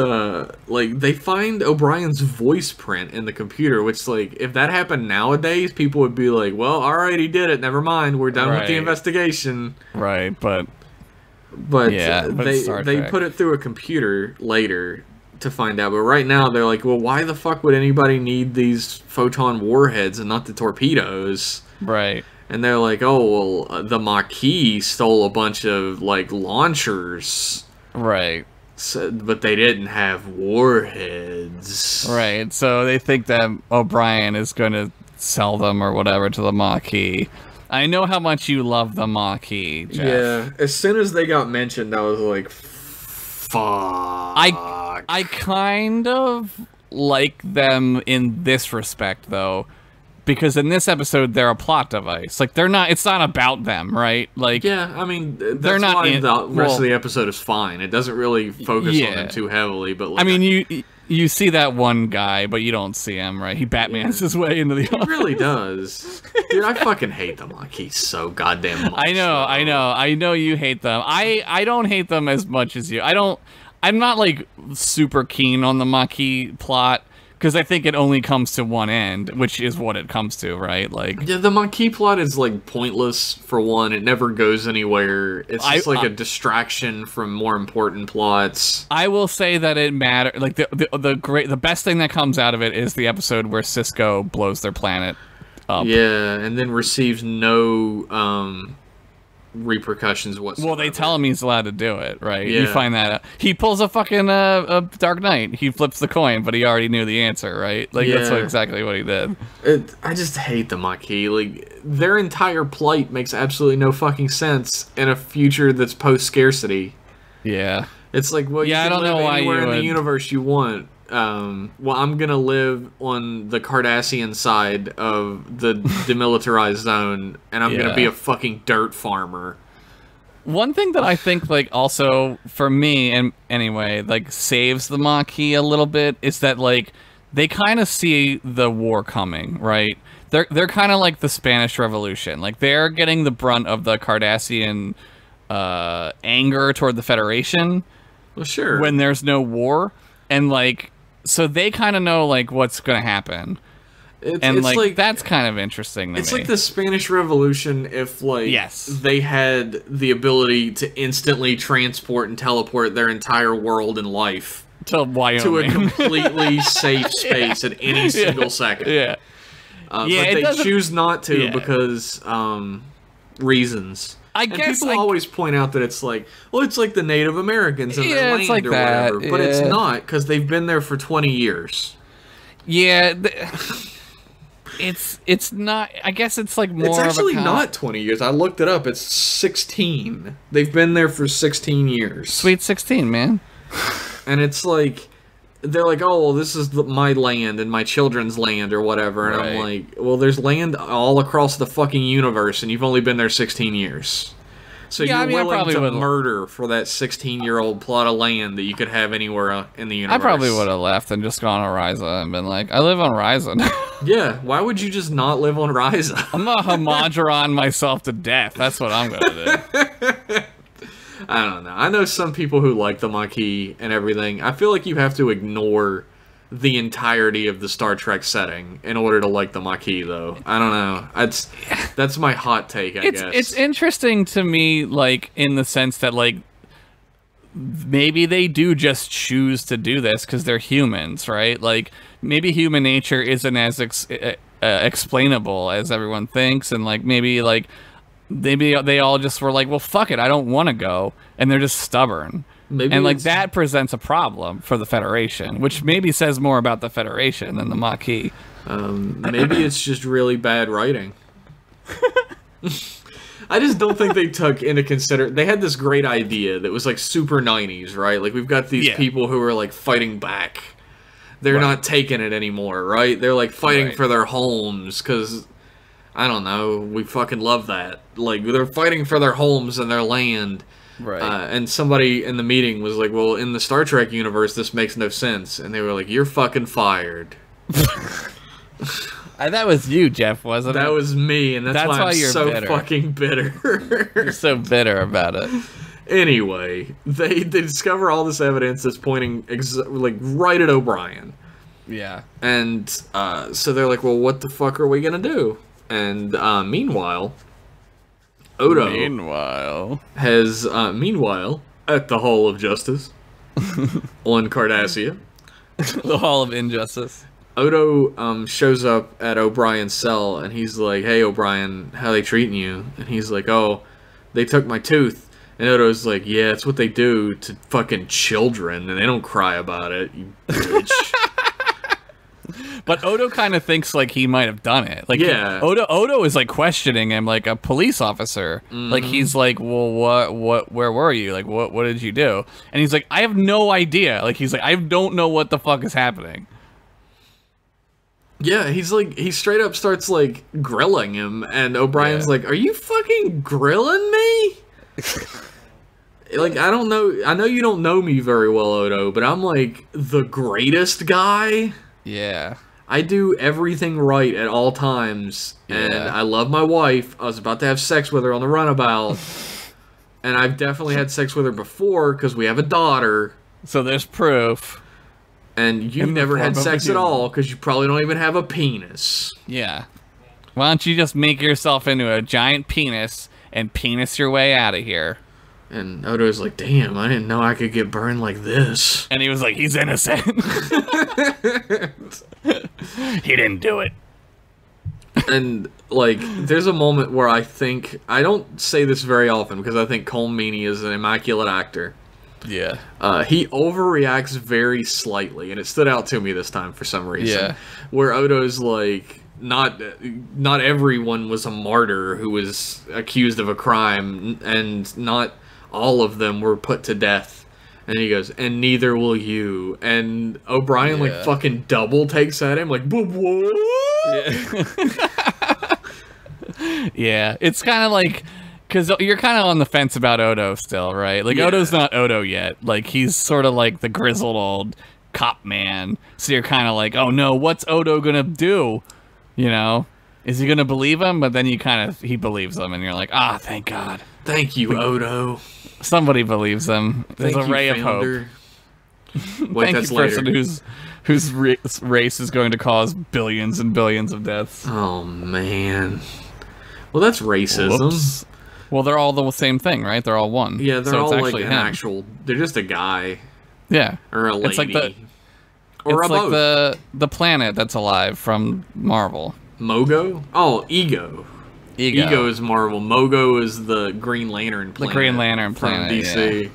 like they find O'Brien's voice print in the computer, which like if that happened nowadays, people would be like, "Well, all right, he did it. Never mind. We're done with the investigation." Right, but they put it through a computer later to find out. But right now they're like, "Well, why the fuck would anybody need these photon warheads and not the torpedoes?" Right. And they're like, "Oh, well, the Maquis stole a bunch of like launchers." Right. So, but they didn't have warheads. Right, so they think that O'Brien is going to sell them or whatever to the Maquis. I know how much you love the Maquis, Jeff. Yeah, as soon as they got mentioned, I was like, fuck. I kind of like them in this respect, though. Because in this episode, they're a plot device. Like, they're not... It's not about them, right? Like... Yeah, I mean, they're not why the rest of the episode is fine. It doesn't really focus on them too heavily, but... Like, I mean, you see that one guy, but you don't see him, right? He Batmans his way into the office. He really does. Dude, I fucking hate the Maquis so goddamn much. I know you hate them. I don't hate them as much as you. I'm not, like, super keen on the Maquis plot. Because I think it only comes to one end, which is what it comes to, right? Like, yeah, the Maquis plot is like pointless for one. It never goes anywhere. It's just like a distraction from more important plots. I will say that it matters. Like the best thing that comes out of it is the episode where Cisco blows their planet up. Yeah, and then receives no repercussions whatsoever. Well, they tell him he's allowed to do it, right? Yeah. You find that out. He pulls a fucking a Dark Knight. He flips the coin, but he already knew the answer, right? Like, that's exactly what he did. I just hate the Maquis. Like, their entire plight makes absolutely no fucking sense in a future that's post-scarcity. Yeah. It's like, well, you can live anywhere in the universe you want. Well, I'm gonna live on the Cardassian side of the demilitarized zone, and I'm gonna be a fucking dirt farmer. One thing that I think, like, also, for me, and anyway, like, saves the Maquis a little bit, is that, like, they kind of see the war coming, right? They're kind of like the Spanish Revolution. Like, they're getting the brunt of the Cardassian anger toward the Federation. Well, sure. When there's no war. And, like... So they kind of know, like, what's going to happen. It's like, that's kind of interesting to me. It's like the Spanish Revolution if, like, they had the ability to instantly transport and teleport their entire world and life to Wyoming. To a completely safe space at any single second. Yeah. But they choose not to because reasons. I And guess people always point out that it's like, well, it's like the Native Americans and their land it's like or that. whatever. But it's not, because they've been there for 20 years. Yeah, it's not. I guess it's like more. It's actually of a not 20 years. I looked it up. It's 16. They've been there for 16 years. Sweet 16, man. And it's like, they're like, oh, well, this is my land and my children's land or whatever. And I'm like, well, there's land all across the fucking universe, and you've only been there 16 years. So you're willing to murder for that 16-year-old plot of land that you could have anywhere in the universe. I probably would have left and just gone on Ryza and been like, I live on Ryza. Yeah, why would you just not live on Ryza? I'm gonna Hamadron myself to death. That's what I'm gonna do. I don't know. I know some people who like the Maquis and everything. I feel like you have to ignore the entirety of the Star Trek setting in order to like the Maquis, though. I don't know. That's my hot take, I guess. It's interesting to me, like, in the sense that, like, maybe they do just choose to do this because they're humans, right? Like, maybe human nature isn't as explainable as everyone thinks, and, like, maybe they all just were like, well, fuck it, I don't want to go, and they're just stubborn. Maybe and, like, that presents a problem for the Federation, which maybe says more about the Federation than the Maquis. Maybe it's just really bad writing. I just don't think they took into consideration... They had this great idea that was, like, super 90s, right? Like, we've got these people who are, like, fighting back. They're not taking it anymore, right? They're, like, fighting for their homes, because... I don't know. We fucking love that. Like, they're fighting for their homes and their land. Right. And somebody in the meeting was like, well, in the Star Trek universe, this makes no sense. And they were like, you're fucking fired. That was you, Jeff, wasn't it? That was me, and that's why I'm you're so bitter. fucking bitter. You're so bitter about it. Anyway, they discover all this evidence that's pointing, like, right at O'Brien. Yeah. And so they're like, well, what the fuck are we gonna do? And meanwhile, Odo has, at the Hall of Justice on Cardassia. The Hall of Injustice. Odo shows up at O'Brien's cell, and he's like, hey, O'Brien, how they treating you? And he's like, oh, they took my tooth. And Odo's like, yeah, it's what they do to fucking children, and they don't cry about it, you bitch. But Odo kind of thinks like he might have done it. Like, yeah. Odo is like questioning him like a police officer. Mm-hmm. Like, he's like, well, where were you? Like, what did you do? And he's like, I have no idea. Like, he's like, I don't know what the fuck is happening. Yeah, he's like, he straight up starts like grilling him, and O'Brien's like, are you fucking grilling me? Like, I don't know. I know you don't know me very well, Odo, but I'm like the greatest guy. Yeah. I do everything right at all times, and I love my wife. I was about to have sex with her on the runabout, and I've definitely had sex with her before because we have a daughter. So there's proof. And you've never had sex at all because you probably don't even have a penis. Yeah. Why don't you just make yourself into a giant penis and penis your way out of here? And Odo's like, damn, I didn't know I could get burned like this. And he was like, he's innocent. He didn't do it. And, like, there's a moment where I don't say this very often because I think Colm Meaney is an immaculate actor. Yeah. He overreacts very slightly, and it stood out to me this time for some reason. Yeah. Where Odo's like, not everyone was a martyr who was accused of a crime, and not all of them were put to death. And he goes, and neither will you. And O'Brien, like, fucking double takes at him, like, but what? Yeah, it's kind of like... Because you're kind of on the fence about Odo still, right? Like, Odo's not Odo yet. Like, he's sort of like the grizzled old cop man. So you're kind of like, oh no, what's Odo gonna do? You know? Is he gonna believe him? But then he believes him, and you're like, ah, thank God. Thank you, Odo. Somebody believes him. There's a ray of hope. Wait, thank you, person whose race is going to cause billions and billions of deaths. Oh, man. Well, that's racism. Whoops. Well, they're all the same thing, right? They're all one. Yeah, they're so all it's like an actual... They're just a guy. Yeah. Or a lady. It's like or it's like the planet that's alive from Marvel. Mogo? Oh, Ego. Ego is Marvel. Mogo is the Green Lantern planet. The Green Lantern from planet, DC, yeah.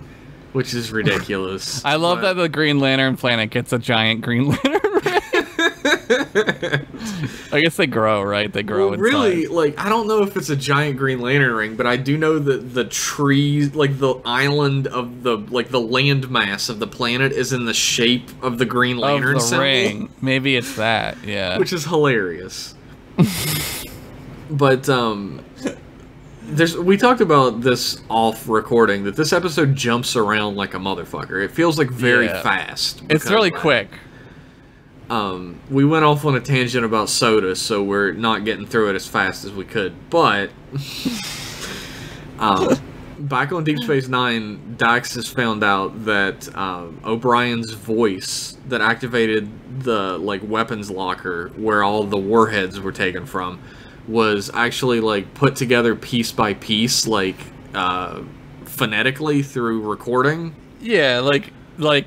Which is ridiculous. I love that the Green Lantern planet gets a giant Green Lantern. I guess they grow, right? They grow inside. Really, like, I don't know if it's a giant Green Lantern ring, but I do know that the trees, like the island of the, like the land mass of the planet is in the shape of the Green Lantern symbol. Ring. Maybe it's that, yeah. Which is hilarious. But, we talked about this off recording, that this episode jumps around like a motherfucker. It feels like very fast. It's really quick. We went off on a tangent about soda, so we're not getting through it as fast as we could. But, back on Deep Space Nine, Dax has found out that O'Brien's voice that activated the, like, weapons locker where all the warheads were taken from was actually, like, put together piece by piece, like, phonetically through recording. Yeah, like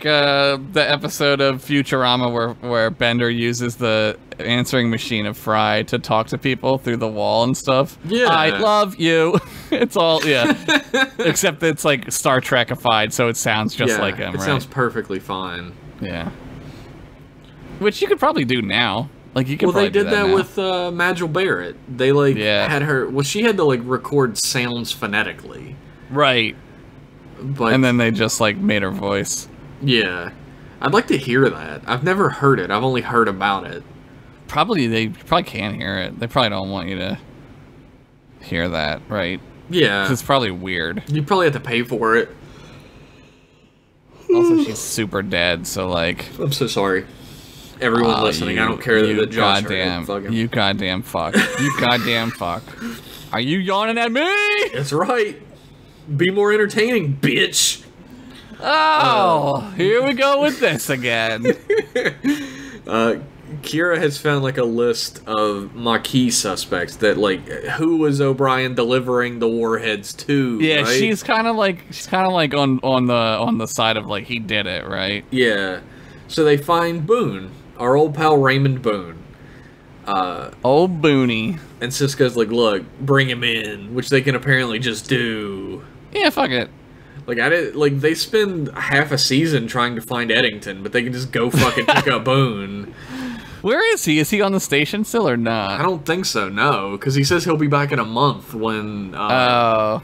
the episode of Futurama where Bender uses the answering machine of Fry to talk to people through the wall and stuff. Yeah. I love you. It's all, yeah. Except it's, like, Star Trek-ified, so it sounds just like him, right? It sounds perfectly fine. Yeah. Which you could probably do now. Like, you could well, they do did that now. with Magil Barrett. They, like, had her... Well, she had to, like, record sounds phonetically. Right. But, and then they just, like, made her voice. Yeah. I'd like to hear that. I've never heard it. I've only heard about it. They probably can't hear it. They probably don't want you to hear that, right? Yeah. 'Cause it's probably weird. You probably have to pay for it. Also, she's super dead, so, like... I'm so sorry. Everyone listening, I don't care that Josh You goddamn fuck. You goddamn fuck. Are you yawning at me? That's right. Be more entertaining, bitch. Oh, here we go with this again. Kira has found, like, a list of Maquis suspects that, like, who was O'Brien delivering the warheads to? Yeah, right? she's kind of like on the side of, like, he did it, right? Yeah. So they find Boone, our old pal Raymond Boone. Old Booney. And Sisko's like, look, bring him in, which they can apparently just do. Yeah, fuck it. Like, they spend half a season trying to find Eddington, but they can just go fucking pick up Boone. Where is he? Is he on the station still or not? I don't think so, no, because he says he'll be back in a month when... well,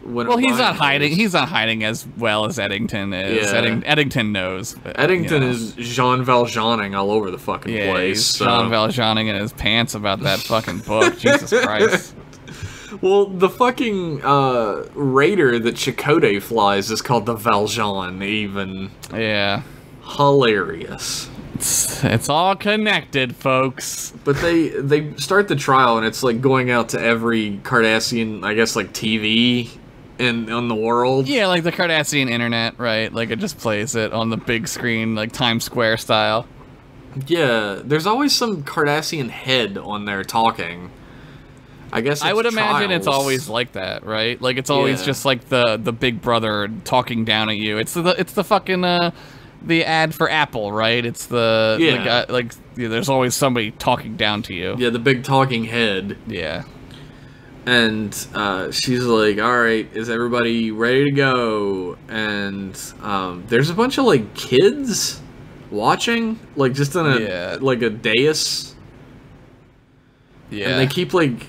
he's not hiding. Goes. He's not hiding as well as Eddington is. Yeah. Eddington knows. But, Eddington is Jean Valjeaning all over the fucking place. He's Jean Valjeaning in his pants about that fucking book. Jesus Christ. Well, the fucking raider that Chakotay flies is called the Valjean, even. Yeah. Hilarious. It's all connected, folks. But they start the trial, and it's like going out to every Cardassian, I guess, like TV on the world. Yeah, like the Cardassian internet, right? Like it just plays it on the big screen, like Times Square style. Yeah, there's always some Cardassian head on there talking. I guess I would imagine trials. it's always like that, right? Like it's always just like the big brother talking down at you. It's the fucking the ad for Apple, right? It's the there's always somebody talking down to you. Yeah, the big talking head. Yeah. And she's like, all right, is everybody ready to go? And there's a bunch of, like, kids watching, like, just in a like a dais. Yeah. And they keep, like,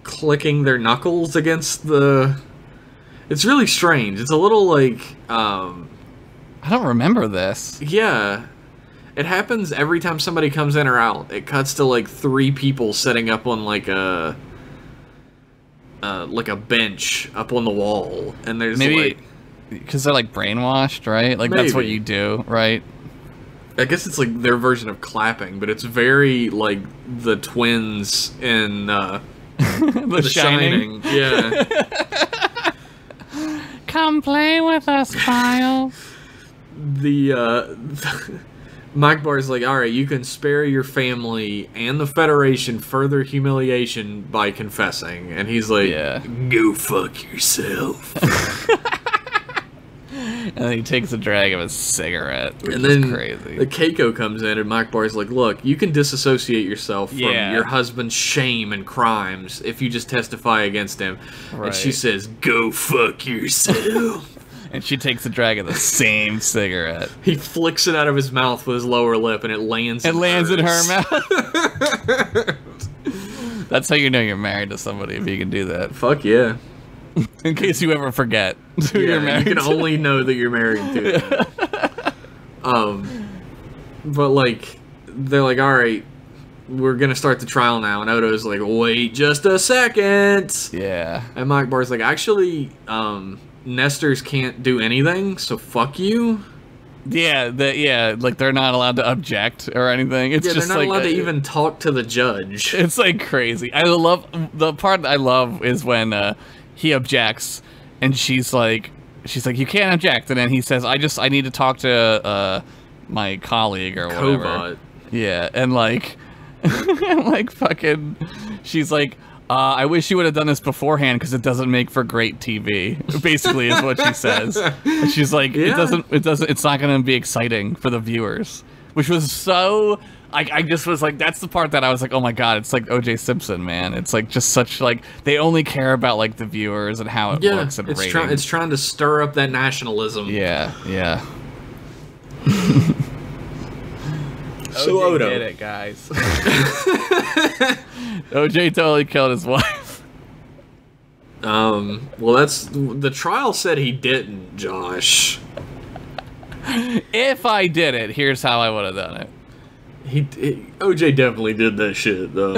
clicking their knuckles against the... It's really strange. It's a little, like... I don't remember this. Yeah. It happens every time somebody comes in or out. It cuts to, like, 3 people sitting up on, like a bench up on the wall. And there's, maybe because they're, like, brainwashed, right? Like, that's what you do, right? I guess it's, like, their version of clapping, but it's very, like, the twins in... The Shining. Yeah. Come play with us, Miles. Mike Barr's like, all right, you can spare your family and the Federation further humiliation by confessing. And he's like, go fuck yourself. And then he takes a drag of a cigarette, which and then is crazy. the Keiko comes in, and Mike Barr's like, look, you can disassociate yourself from your husband's shame and crimes if you just testify against him. Right. And she says, go fuck yourself. And she takes a drag of the same cigarette. He flicks it out of his mouth with his lower lip, and it lands in her mouth. That's how you know you're married to somebody, if you can do that. Fuck yeah. In case you ever forget who you're married you can to. only know that you're married to them. But, like, they're like, alright, we're gonna start the trial now. And Odo's like, wait just a second. Yeah. And Mike Barr's like, actually, Nestors can't do anything, so fuck you. Yeah, like they're not allowed to object or anything. It's just they're not like allowed to even talk to the judge. It's like crazy. The part I love is when he objects and she's like, you can't object, and then he says, I need to talk to my colleague or whatever. Cobot. Yeah, and like like fucking she's like, I wish you would have done this beforehand because it doesn't make for great TV. Basically, is what she says. And she's like, it's not going to be exciting for the viewers, which was so. I just was like, that's the part that I was like, oh my god, it's like O.J. Simpson, man. It's like just such like they only care about like the viewers and how it looks and ratings. It's trying to stir up that nationalism. Yeah. So OJ Odo did it, guys. OJ totally killed his wife. Well, that's the trial said he didn't, Josh. If I did it, here's how I would have done it. OJ definitely did that shit though.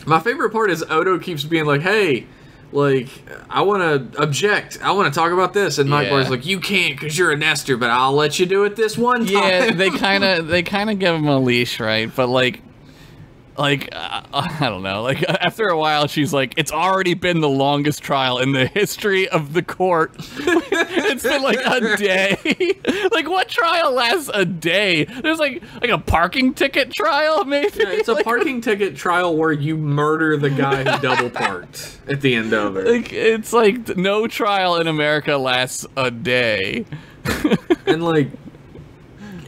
My favorite part is Odo keeps being like, "Hey, like, I want to object. I want to talk about this." And Mike Barr's like, "You can't because you're a Nestor, but I'll let you do it this one time." Yeah, they kind of give him a leash, right? But like I don't know. Like after a while, she's like, "It's already been the longest trial in the history of the court. It's been like a day. Like what trial lasts a day? There's like a parking ticket trial, maybe. Yeah, it's a parking ticket trial where you murder the guy who double parked at the end of it. Like it's like no trial in America lasts a day. And like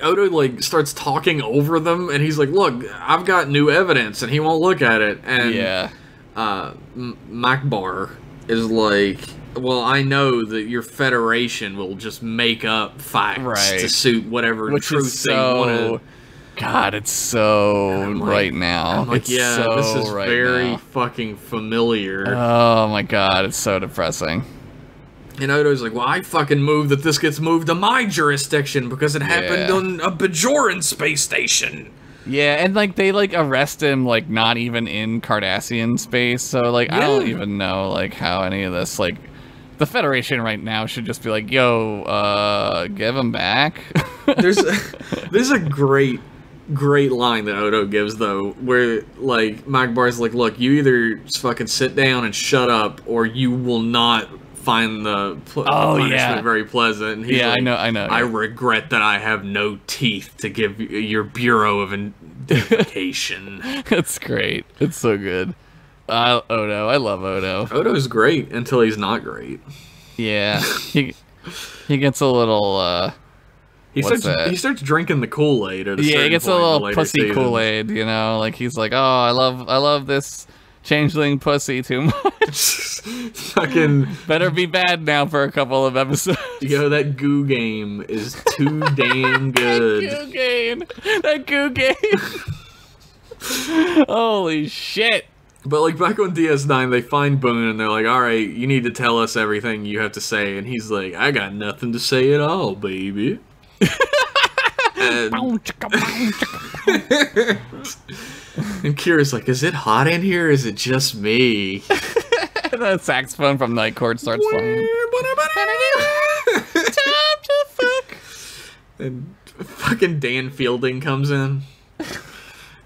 Odo like starts talking over them, and he's like, "Look, I've got new evidence," and he won't look at it. And Mike Barr is like, "Well, I know that your Federation will just make up facts to suit whatever truth they want to." God, it's so right now. I'm like, it's yeah, so this is right very now. fucking familiar. Oh my god, it's so depressing. And Odo's like, well, I fucking moved that this gets moved to my jurisdiction because it happened on a Bajoran space station. Yeah, and like they like arrest him like not even in Cardassian space, so like I don't even know like how any of this like the Federation right now should just be like, yo, give him back. There's a great line that Odo gives though, where like Mike Barr's like, look, you either fucking sit down and shut up, or you will not find the punishment very pleasant. And he's like, I know. I regret that I have no teeth to give your Bureau of Identification. That's great. It's so good. Odo. I love Odo. Odo's great until he's not great. Yeah. He gets a little he starts drinking the Kool-Aid at a certain he gets a point little pussy Kool-Aid, you know, like he's like, oh, I love this changeling pussy too much. Fucking better be bad now for a couple of episodes. Yo, that goo game is too damn good. That goo game. Holy shit. But like back on DS9, they find Boone and they're like, all right, you need to tell us everything you have to say. And he's like, I got nothing to say at all, baby. And Kira's like, is it hot in here? Or is it just me? The saxophone from Night Court starts playing. Time to fuck. And fucking Dan Fielding comes in.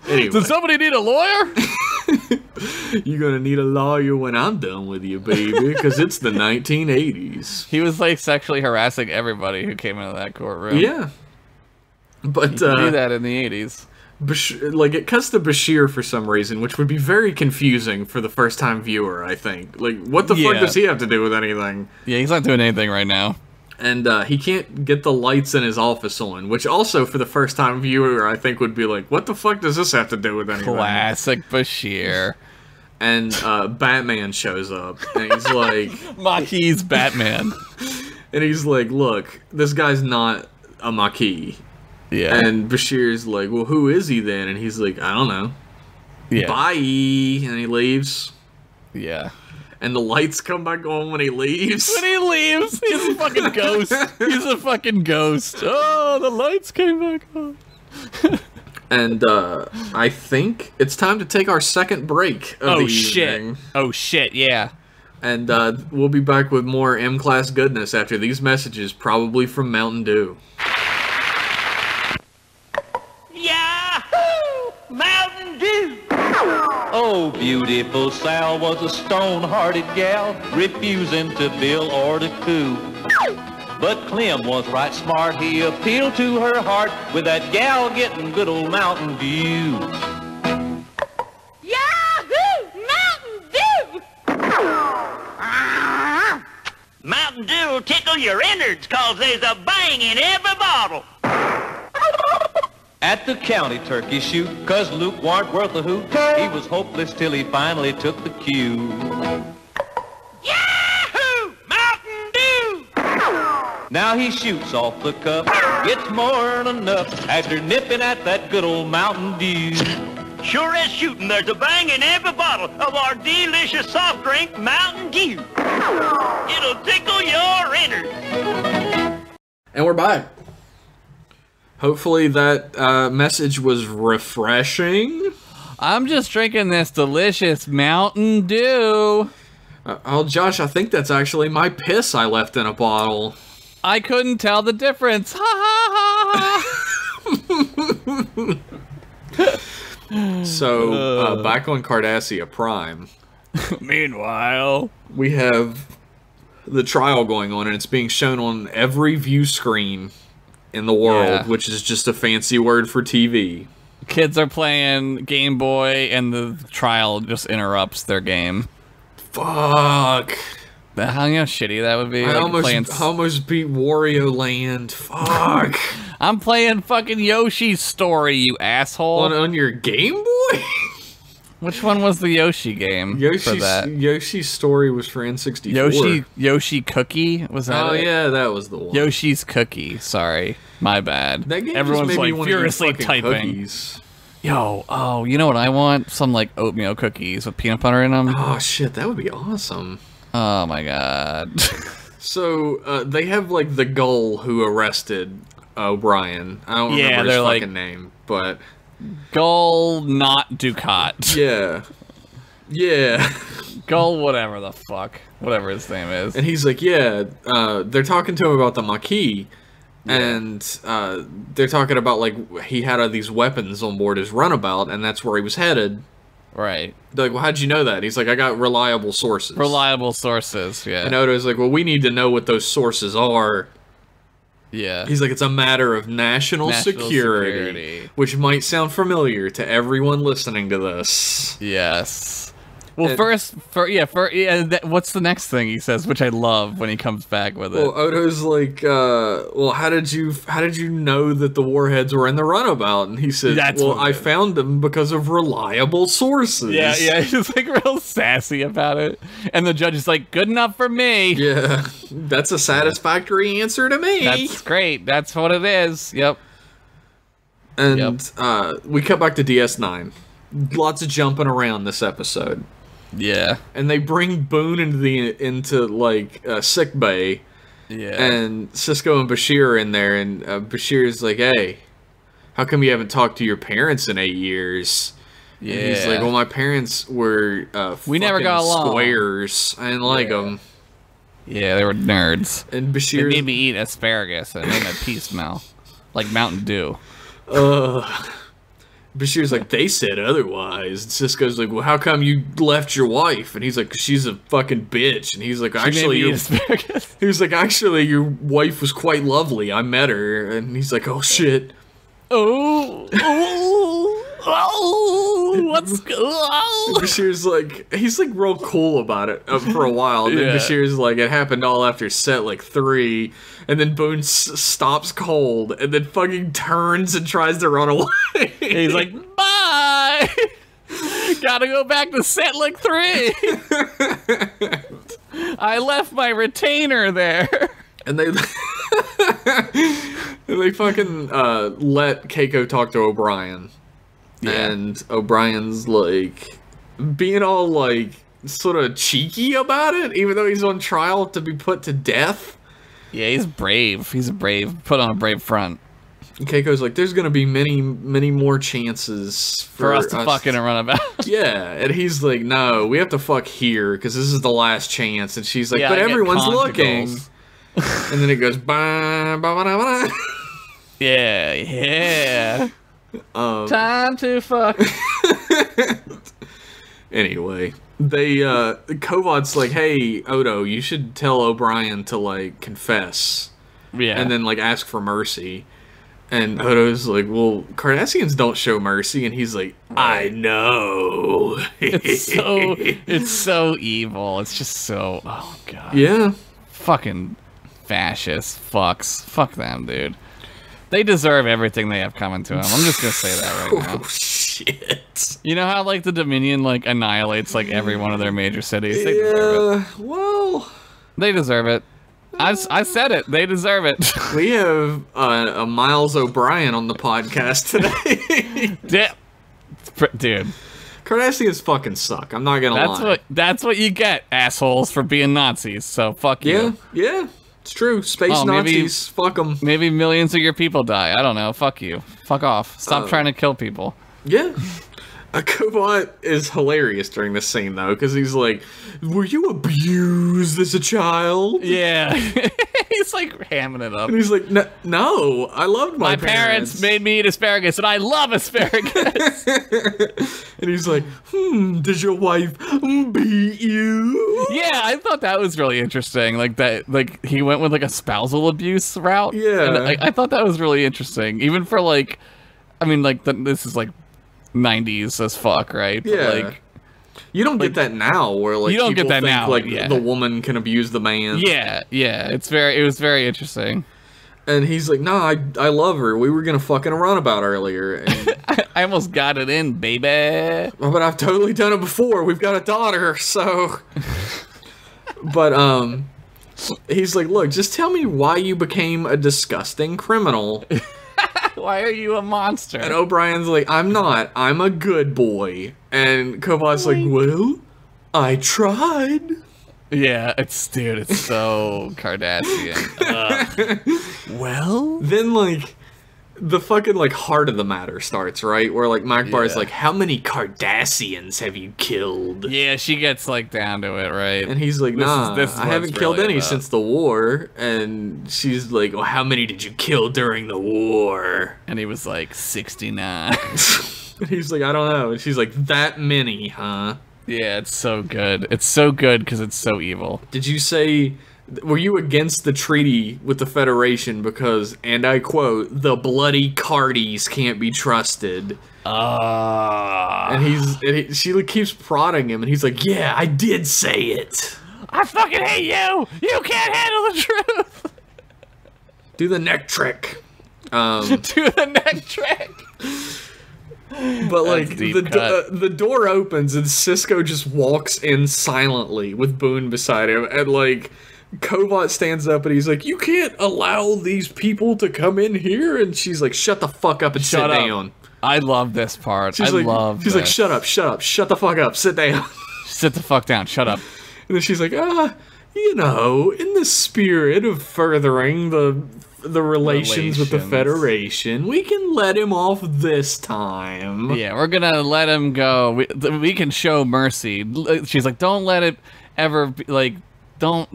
Anyway. Does somebody need a lawyer? You're gonna need a lawyer when I'm done with you, baby, because it's the 1980s. He was like sexually harassing everybody who came into that courtroom. Yeah. But you could do that in the 80s. like, it cuts to Bashir for some reason, which would be very confusing for the first-time viewer, I think. Like, what the fuck does he have to do with anything? Yeah, he's not doing anything right now. And he can't get the lights in his office on, which also, for the first-time viewer, I think would be like, what the fuck does this have to do with anything? Classic Bashir. And Batman shows up, and he's like... Maquis Batman. And he's like, look, this guy's not a Maquis. Yeah. And Bashir's like, well, who is he then? And he's like, I don't know. Yeah. Bye. And he leaves. Yeah. And the lights come back on when he leaves. When he leaves, he's a fucking ghost. He's a fucking ghost. Oh, the lights came back on. And I think it's time to take our second break of the evening. Oh shit, yeah. And we'll be back with more M-Class goodness after these messages, probably from Mountain Dew. Yahoo! Mountain Dew! Oh, beautiful Sal was a stone-hearted gal, refusing to bill or to coo. But Clem was right smart, he appealed to her heart with that gal getting good old Mountain Dew. Mountain Dew will tickle your innards, 'cause there's a bang in every bottle. At the county turkey shoot, 'cause Luke warn't worth a hoot, he was hopeless till he finally took the cue. Yahoo! Mountain Dew! Now he shoots off the cup, gets more than enough after nipping at that good old Mountain Dew. Sure as shooting, there's a bang in every bottle of our delicious soft drink, Mountain Dew. It'll tickle your innards. And we're back. Hopefully that message was refreshing. I'm just drinking this delicious Mountain Dew. Oh, Josh, I think that's actually my piss I left in a bottle. I couldn't tell the difference. Ha ha ha. So, back on Cardassia Prime. Meanwhile, we have the trial going on, and it's being shown on every view screen in the world, which is just a fancy word for TV. Kids are playing Game Boy, and the trial just interrupts their game. Fuck. How shitty that would be. I almost beat Wario Land. Fuck. I'm playing fucking Yoshi's Story, you asshole. On your Game Boy? Which one was the Yoshi game for that? Yoshi's Story was for N64. Yoshi Cookie? Was that Oh, it? yeah, that was the one. Yoshi's Cookie. Sorry. My bad. That game Everyone's just made me like want furiously to eat typing. Cookies. Yo, oh, you know what I want? Some like oatmeal cookies with peanut butter in them. Oh, shit, that would be awesome. Oh, my God. So, they have, like, the Gull who arrested O'Brien. I don't remember his fucking name, but... Gull, not Ducat. Yeah. Yeah. Gull, whatever the fuck. Whatever his name is. And he's like, yeah, they're talking to him about the Maquis, and they're talking about, like, he had these weapons on board his runabout, and that's where he was headed. Right. They're like, well, how'd you know that? He's like, I got reliable sources. Reliable sources, yeah. And Odo's like, well, we need to know what those sources are. Yeah. He's like, it's a matter of national security, which might sound familiar to everyone listening to this. Yes. Well, what's the next thing he says, which I love when he comes back with it? Well, Odo's like, well, how did you know that the warheads were in the runabout? And he said, I found them because of reliable sources. Yeah, he's like real sassy about it. And the judge is like, good enough for me. Yeah, that's a satisfactory answer to me. That's great. That's what it is. Yep. And we cut back to DS9. Lots of jumping around this episode. Yeah. And they bring Boone into sick bay. Yeah. And Cisco and Bashir are in there, and Bashir's like, hey, how come you haven't talked to your parents in 8 years? Yeah. And he's like, well, my parents were we never got along. Squares. I didn't like them. Yeah, they were nerds. And Bashir... They made me eat asparagus, and it made my pee smell. Like Mountain Dew. Bashir's like, they said otherwise. And Cisco's like, well, how come you left your wife? And he's like, she's a fucking bitch. And he's like, actually, your wife was quite lovely. I met her. And he's like, oh, shit. Oh. oh, what's Bashir's like, he's like real cool about it for a while. And then Bashir's like, it happened all after set like 3. And then Boone stops cold and then fucking turns and tries to run away. He's like, bye. Gotta go back to set like 3. I left my retainer there. And they fucking let Keiko talk to O'Brien. And O'Brien's like being all like sort of cheeky about it, even though he's on trial to be put to death. Yeah, he's brave. He's brave. Put on a brave front. And Keiko's like, there's gonna be many more chances for us to fucking run about. Yeah, and he's like, no, we have to fuck here because this is the last chance. And she's like, but everyone's looking. And then it goes, bah, bah, bah, bah, bah. Yeah. Time to fuck. Anyway, Kovad's like, hey, Odo, you should tell O'Brien to, like, confess. Yeah. And then, like, ask for mercy. And Odo's like, well, Cardassians don't show mercy. And he's like, I know. It's so evil. It's just so, oh, God. Yeah. Fucking fascist fucks. Fuck them, dude. They deserve everything they have coming to them. I'm just gonna say that right now. Oh, shit. You know how, like, the Dominion, like, annihilates, like, every one of their major cities? They deserve it. Well... They deserve it. I said it. They deserve it. We have a Miles O'Brien on the podcast today. Dude. Cardassians fucking suck. I'm not gonna lie. That's what you get, assholes, for being Nazis. So fuck you. Yeah. It's true. Space Nazis. Fuck them. Maybe millions of your people die. I don't know. Fuck you. Fuck off. Stop trying to kill people. Yeah. Kovat is hilarious during this scene, though, because he's like, were you abused as a child? Yeah. He's like hamming it up. And he's like, no, I loved my parents made me eat asparagus, and I love asparagus. And he's like, did your wife beat you? Yeah, I thought that was really interesting. Like that, like he went with like a spousal abuse route. Yeah. And I thought that was really interesting. Even for like, I mean, like this is like 90s as fuck, right? But, yeah. like, you don't get that now, where like you don't people get that think, now. like Yeah. the woman can abuse the man. Yeah. It was very interesting. And he's like, no, I love her. We were gonna fucking run about earlier. And, I almost got it in, baby. well, but I've totally done it before. We've got a daughter, so. But he's like, look, just tell me why you became a disgusting criminal. Why are you a monster? And O'Brien's like, I'm not. I'm a good boy. And Kovat's like, well, I tried. Yeah, it's so Cardassian. Well, then like the fucking like heart of the matter starts, right? Where like Makbar's like, how many Cardassians have you killed? Yeah, she gets like down to it, right? And he's like, nah, this is I what haven't it's killed really any about. since the war. And she's like, well, how many did you kill during the war? And he was like 69. And he's like, I don't know. And she's like, that many, huh? Yeah, it's so good. It's so good because it's so evil. Did you say, were you against the treaty with the Federation because, and I quote, the bloody Cardis can't be trusted? And she like, keeps prodding him, and he's like, yeah, I did say it. I fucking hate you! You can't handle the truth! Do the neck trick. Do the neck trick! But like the door opens and Sisko just walks in silently with Boone beside him, and like Kovat stands up and he's like, you can't allow these people to come in here, and she's like, shut the fuck up and sit down. I love this part. She's like, shut up, shut the fuck up, sit down. Sit the fuck down, shut up. And then she's like, you know, in the spirit of furthering the relations with the Federation, we can let him off this time. Yeah, we're gonna let him go. We can show mercy. She's like, don't let it ever be, like, don't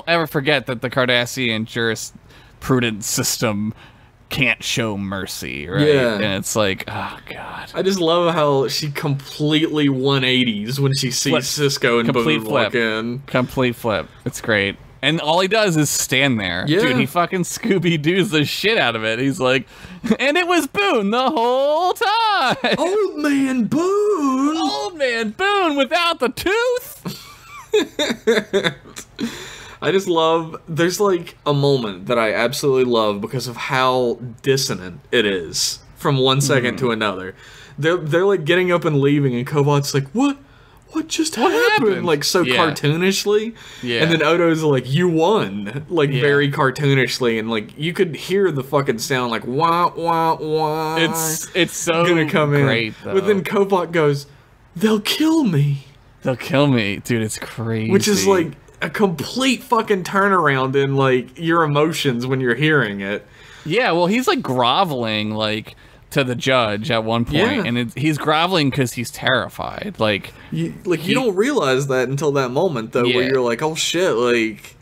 ever forget that the Cardassian jurisprudence system can't show mercy, right? Yeah. And it's like, oh god. I just love how she completely 180s when she sees Sisko and Boone walk in. Complete flip. It's great. And all he does is stand there. Yeah. Dude, he fucking Scooby-Doos the shit out of it. He's like, and it was Boone the whole time. Old man Boone. Old man Boone without the tooth. I just love, there's like a moment that I absolutely love because of how dissonant it is from one second to another. They're like getting up and leaving, and Kobot's like, what just happened? Like so cartoonishly. Yeah. And then Odo's like, you won. Like very cartoonishly, and like you could hear the fucking sound like wah wah wah. It's so gonna come great, in. though. But then Kobot goes, they'll kill me. They'll kill me. Dude, it's crazy. Which is like a complete fucking turnaround in like your emotions when you're hearing it. Yeah, well, he's like groveling like to the judge at one point, and he's groveling because he's terrified. Like you don't realize that until that moment though, where you're like, oh shit, like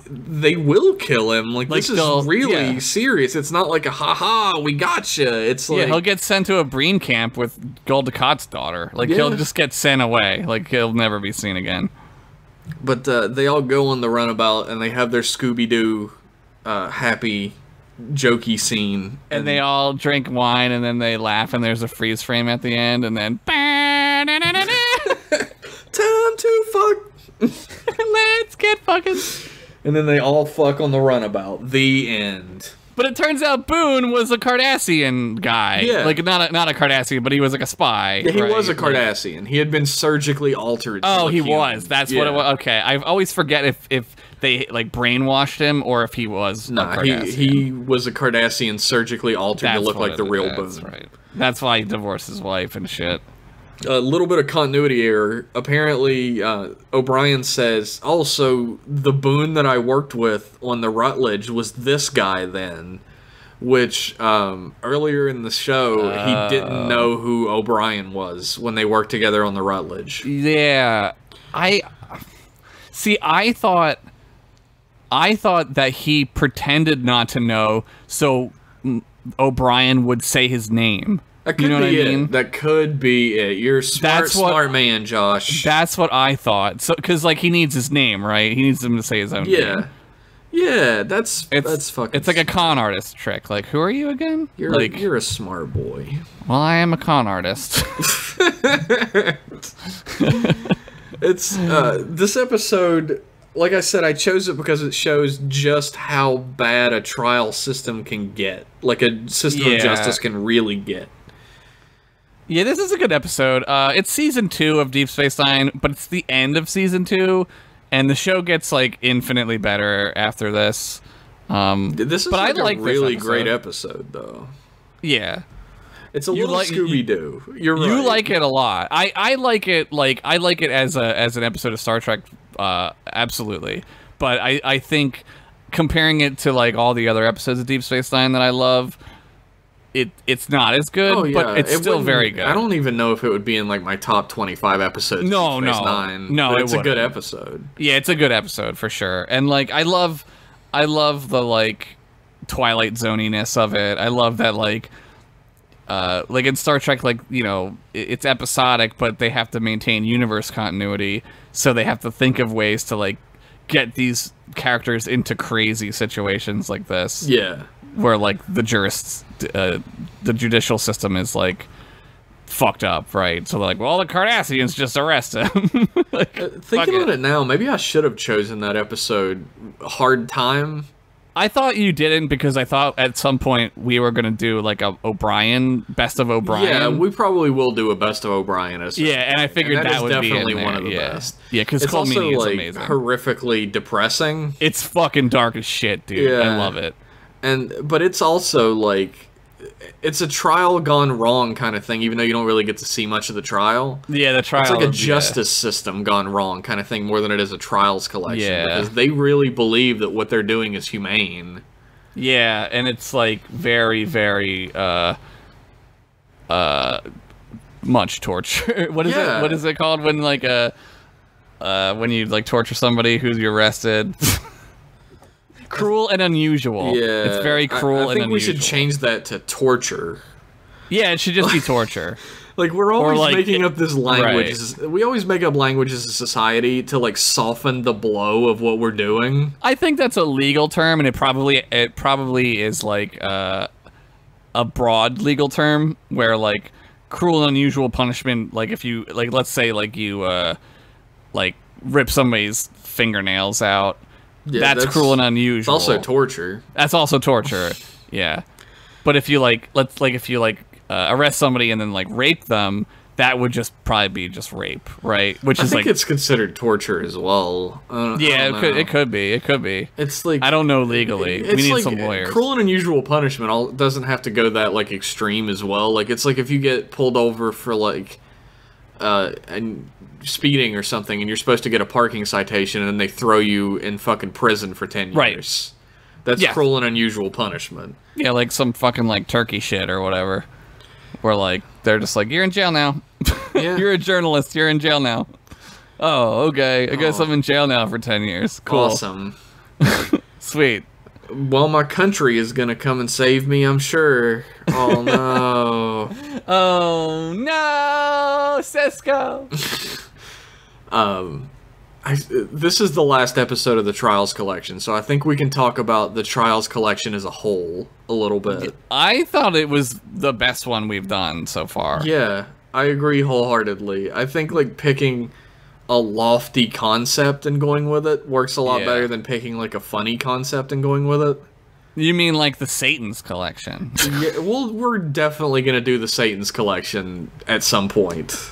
they will kill him. Like this is really serious. It's not like a haha, we gotcha. It's like he'll get sent to a Breen camp with Gul Dukat's daughter. Like he'll just get sent away. Like he'll never be seen again. But they all go on the runabout, and they have their Scooby-Doo happy, jokey scene. And they all drink wine, and then they laugh, and there's a freeze frame at the end, and then... Time to fuck! Let's get fucking... And then they all fuck on the runabout. The end. But it turns out Boone was a Cardassian guy. Yeah. Like, not a Cardassian, but he was like a spy. Yeah, he right? was a Cardassian. He had been surgically altered. Oh, he was. That's what it was. Okay, I always forget if they, like, brainwashed him or if he was a Cardassian. He was a Cardassian surgically altered to look like the real Boone. That's right. That's why he divorced his wife and shit. A little bit of continuity error. Apparently, O'Brien says, also, the Boone that I worked with on the Rutledge was this guy then. Which, earlier in the show, he didn't know who O'Brien was when they worked together on the Rutledge. Yeah. I thought that he pretended not to know, so O'Brien would say his name. That could be it. That could be it. You're a smart man, Josh. That's what I thought. So, because like he needs his name, right? He needs him to say his own name. Yeah, that's fucking. It's like a con artist trick. Like, who are you again? You're a smart boy. Well, I am a con artist. It's this episode. Like I said, I chose it because it shows just how bad a trial system can get. Like a system of justice can really get. Yeah, this is a good episode. It's season 2 of Deep Space Nine, but it's the end of season 2, and the show gets like infinitely better after this. This is like a really great episode, though. Yeah, it's a little Scooby-Doo. You're right. You like it a lot. I like it. Like I like it as an episode of Star Trek. Absolutely. But I think comparing it to like all the other episodes of Deep Space Nine that I love, it's not as good, but it's still very good. I don't even know if it would be in like my top 25 episodes of Deep Space Nine. No, it's a good episode. Yeah, it's a good episode for sure. And like I love the like Twilight Zoniness of it. I love that like in Star Trek, like, you know, it's episodic, but they have to maintain universe continuity, so they have to think of ways to like get these characters into crazy situations like this. Yeah, where like the judicial system is like fucked up, right? So they're like, well, the Cardassians just arrest him. Like, thinking about it now, maybe I should have chosen that episode, Hard Time. I thought you didn't, because I thought at some point we were going to do like a O'Brien, Best of O'Brien. Yeah, we probably will do a Best of O'Brien. Yeah, and I figured that would definitely be one of the best. Yeah, because it's Cold also Meanie is like amazing. Horrifically depressing. It's fucking dark as shit, dude. Yeah. I love it. But it's also like, it's a trial gone wrong kind of thing, even though you don't really get to see much of the trial. Yeah, the trial. It's like a justice system gone wrong kind of thing, more than it is a trials collection. Yeah. Because they really believe that what they're doing is humane. Yeah, and it's like very, very much torture. What is it? What is it called when like when you like torture somebody who's arrested? Cruel and unusual. Yeah, it's very cruel and unusual. I think we should change that to torture. Yeah, it should just be torture. Like, we're always like, making up this language. right. We always make up language as a society to, like, soften the blow of what we're doing. I think that's a legal term, and it probably is, like, a broad legal term, where, like, cruel and unusual punishment, like, if you, like, let's say, like, you, like, rip somebody's fingernails out, Yeah, that's cruel and unusual. It's also torture. That's also torture, yeah. But if you, like, arrest somebody and then, like, rape them, that would just probably be just rape, right? Which I is think like, it's considered torture as well. yeah, it could be. It's like, I don't know legally. We need like, some lawyers. Cruel and unusual punishment doesn't have to go that, like, extreme as well. Like, it's like if you get pulled over for, like, and speeding or something, and you're supposed to get a parking citation, and then they throw you in fucking prison for 10 years. Right. That's Yeah. cruel and unusual punishment. Yeah, like some fucking, like, turkey shit or whatever. Where, like, they're just like, you're in jail now. Yeah. You're a journalist. You're in jail now. Oh, okay. I guess I'm in jail now for 10 years. Cool. Awesome. Sweet. Well, my country is gonna come and save me, I'm sure. Oh, no. Oh, no, Cisco. This is the last episode of the Trials Collection, so I think we can talk about the Trials Collection as a whole a little bit. I thought it was the best one we've done so far. Yeah, I agree wholeheartedly. I think, like, picking a lofty concept and going with it works a lot Yeah. better than picking, like, a funny concept and going with it. You mean like the Satan's Collection? Yeah, well, we're definitely gonna do the Satan's Collection at some point.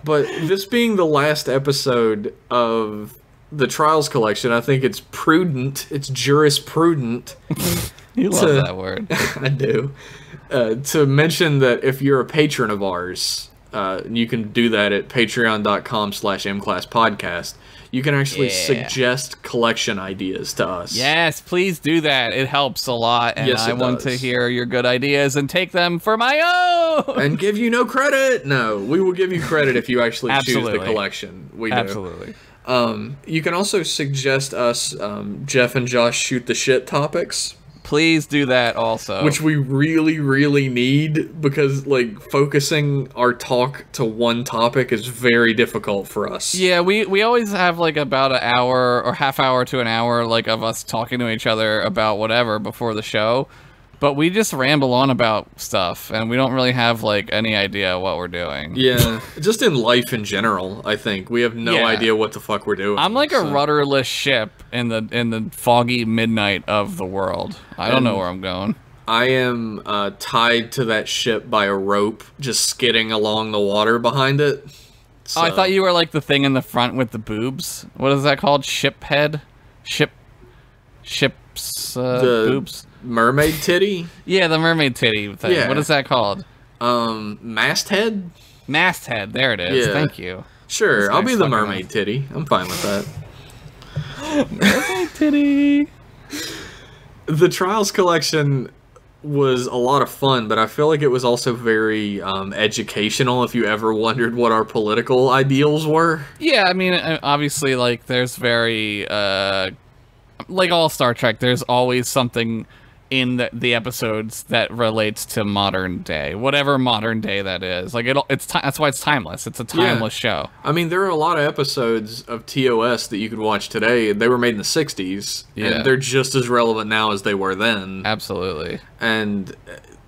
But this being the last episode of the Trials Collection, I think it's prudent, it's jurisprudent. You love that word. I do. To mention that if you're a patron of ours, you can do that at patreon.com/mclasspodcast. You can actually suggest collection ideas to us. Yes, please do that. It helps a lot, and Yes, I it want does. to hear your good ideas and take them for my own. And give you no credit. No, we will give you credit if you actually choose the Absolutely. collection. We do. Absolutely. You can also suggest us Jeff and Josh shoot the shit topics, Please do that also. which we really, really need because, like, focusing our talk to one topic is very difficult for us. Yeah, we always have like about an hour or half hour to an hour like of us talking to each other about whatever before the show. But we just ramble on about stuff and we don't really have like any idea what we're doing. Yeah, just in life in general, I think we have no Yeah. idea what the fuck we're doing. I'm like a so- rudderless ship in the foggy midnight of the world. I don't know where I'm going. I am tied to that ship by a rope, just skidding along the water behind it. Oh, I So- thought you were like the thing in the front with the boobs. What is that called? Ship head? Ship's boobs? Mermaid titty? Yeah, the mermaid titty thing. Yeah. What is that called? Masthead? Masthead. There it is. Yeah. Thank you. Sure, That's I'll nice be the fucking mermaid titty. I'm fine with that. Mermaid titty. The Trials Collection was a lot of fun, but I feel like it was also very educational if you ever wondered what our political ideals were. Yeah, I mean, obviously, like, there's very, like all Star Trek, there's always something in the episodes that relates to modern day, whatever modern day that is. Like, that's why it's timeless. It's a timeless show. I mean, there are a lot of episodes of TOS that you could watch today. They were made in the 60s, Yeah. and they're just as relevant now as they were then. Absolutely. And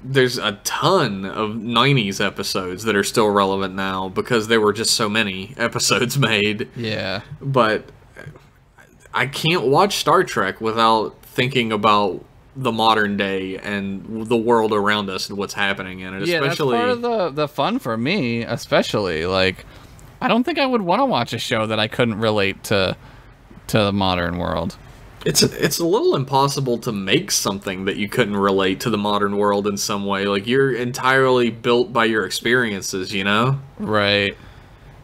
there's a ton of 90s episodes that are still relevant now because there were just so many episodes made. Yeah. But I can't watch Star Trek without thinking about the modern day and the world around us and what's happening in it. Yeah, Especially, that's part of the fun for me, especially. Like, I don't think I would want to watch a show that I couldn't relate to the modern world. it's a little impossible to make something that you couldn't relate to the modern world in some way. Like, you're entirely built by your experiences, you know? Right.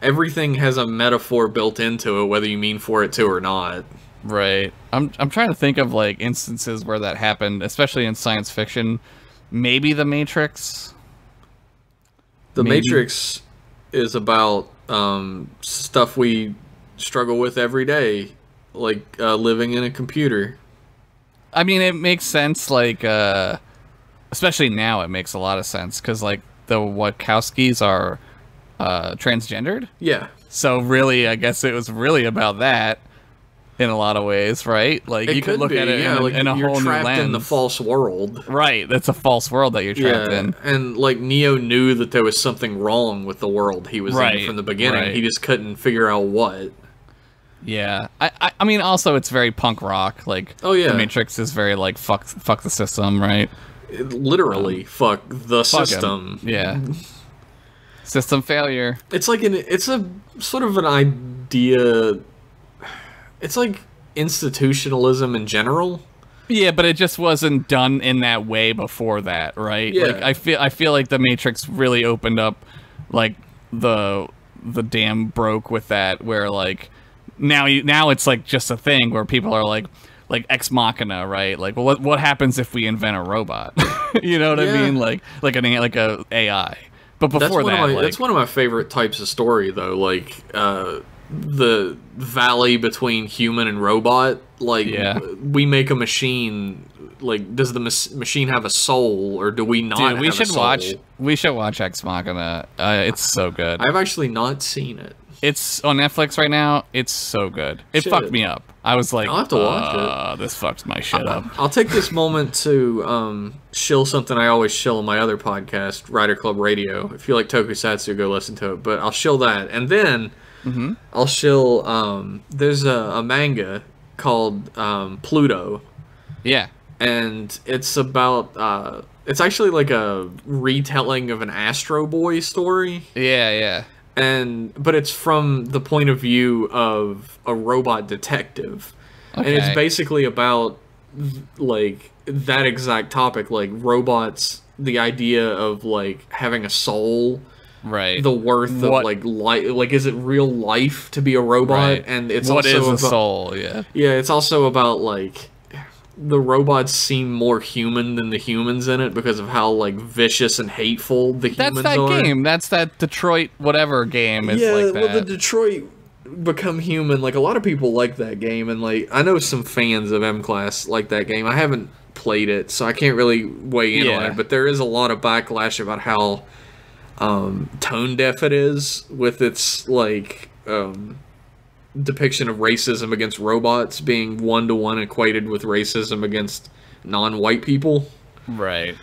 Everything has a metaphor built into it, whether you mean for it to or not. Right. I'm trying to think of like instances where that happened, especially in science fiction. Maybe The Matrix. The Maybe. Matrix is about stuff we struggle with every day, like living in a computer. I mean, it makes sense. Like, especially now, it makes a lot of sense because like Wachowskis are transgendered. Yeah. So really, I guess it was really about that in a lot of ways, right? Like It you could look be, at it in a you're whole new trapped lens. in the false world. Right, that's a false world that you're trapped in. And like Neo knew that there was something wrong with the world he was in from the beginning. Right. He just couldn't figure out what. Yeah, I mean, also it's very punk rock. Like, Oh, yeah. The Matrix is very like fuck the system, right? Literally, fuck the Fuck 'em. system. Yeah, system failure. It's like it's a sort of an idea. It's like institutionalism in general. Yeah, but it just wasn't done in that way before that, right? Yeah. Like I feel like the Matrix really opened up like the dam broke with that, where like now it's like just a thing where people are like ex machina, right? Like, well, what happens if we invent a robot? You know what I mean? Like a AI. But before that's one of my favorite types of story, though. Like the valley between human and robot. Like, we make a machine. Like, does the machine have a soul, or do we not? Dude, have a soul? we should watch Ex Machina. It's so good. I've actually not seen it. It's on Netflix right now. It's so good. It fucked me up. I was like, I'll have to watch it. This fucks my shit up. I'll take this moment to shill something I always shill on my other podcast, Rider Club Radio. If you like Tokusatsu, go listen to it. But I'll shill that, and then I'll shill. There's a manga called Pluto. Yeah. And it's about it's actually like a retelling of an Astro Boy story. Yeah. But it's from the point of view of a robot detective. Okay. And it's basically about like that exact topic, like robots, the idea of like having a soul, right? The worth of like is it real life to be a robot? Right. And it's what also is a soul? Yeah. It's also about like the robots seem more human than the humans in it because of how like vicious and hateful the humans are. That's that game. That's that Detroit whatever game. Is like that. Well, the Detroit Become Human. Like a lot of people like that game, and like I know some fans of M-Class like that game. I haven't played it, so I can't really weigh in on it. But there is a lot of backlash about how tone deaf it is with its like depiction of racism against robots being one-to-one equated with racism against non-white people. Right.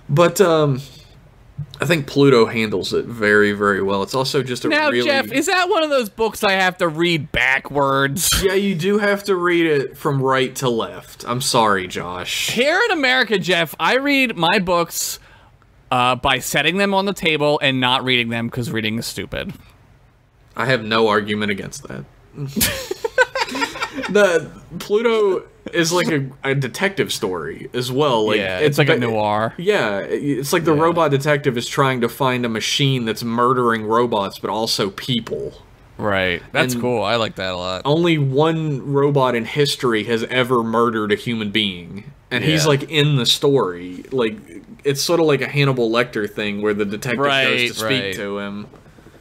But I think Pluto handles it very, very well. It's also just a now, really... Jeff, is that one of those books I have to read backwards? Yeah, you do have to read it from right to left. I'm sorry, Josh. Here in America, Jeff, I read my books by setting them on the table and not reading them because reading is stupid. I have no argument against that. The Pluto is like a detective story as well. Like, it's like a noir. Yeah, it's like the robot detective is trying to find a machine that's murdering robots, but also people. Right. That's cool. I like that a lot. Only one robot in history has ever murdered a human being, and he's like in the story. Like, it's sort of like a Hannibal Lecter thing where the detective goes to speak to him.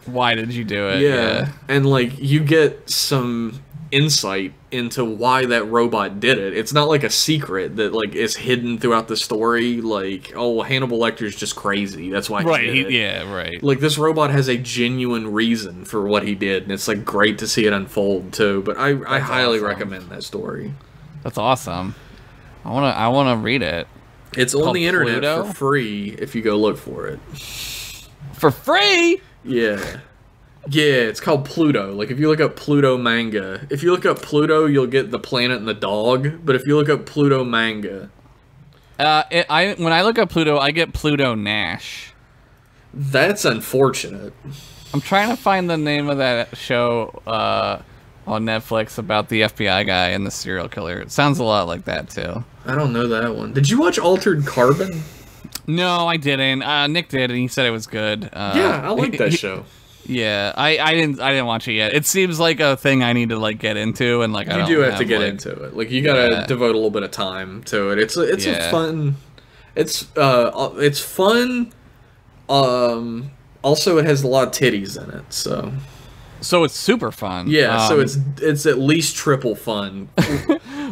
Why did you do it? Yeah. And like you get some insight into why that robot did it. It's not like a secret that like is hidden throughout the story. Like, oh, Hannibal Lecter's just crazy. That's why he did it. Yeah, right. Like this robot has a genuine reason for what he did, and it's like great to see it unfold too. But I highly recommend that story. That's awesome. I wanna read it. It's on the internet for free if you go look for it. For free? Yeah. Yeah, it's called Pluto. Like, if you look up Pluto manga, if you look up Pluto, you'll get the planet and the dog. But if you look up Pluto manga... when I look up Pluto, I get Pluto Nash. That's unfortunate. I'm trying to find the name of that show on Netflix about the FBI guy and the serial killer. It sounds a lot like that, too. I don't know that one. Did you watch Altered Carbon? No, I didn't. Nick did, and he said it was good. Yeah, I like that show. Yeah, I didn't watch it yet. It seems like a thing I need to like get into, and like you do have to get into it. Like you gotta devote a little bit of time to it. It's a fun. It's fun. Also, it has a lot of titties in it, so. So it's super fun. Yeah, so it's at least triple fun.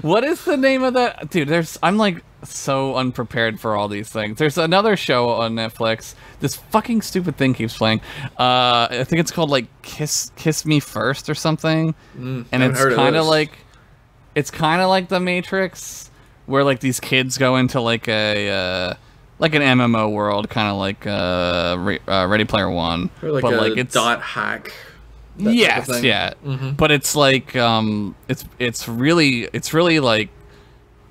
What is the name of that, dude? I'm like so unprepared for all these things. There's another show on Netflix. This fucking stupid thing keeps playing. I think it's called like Kiss Me First or something. And it's kind of like The Matrix, where like these kids go into like a like an MMO world, kind of like Ready Player One, or like but a like it's dot hack. Yes, yeah. But it's like it's really like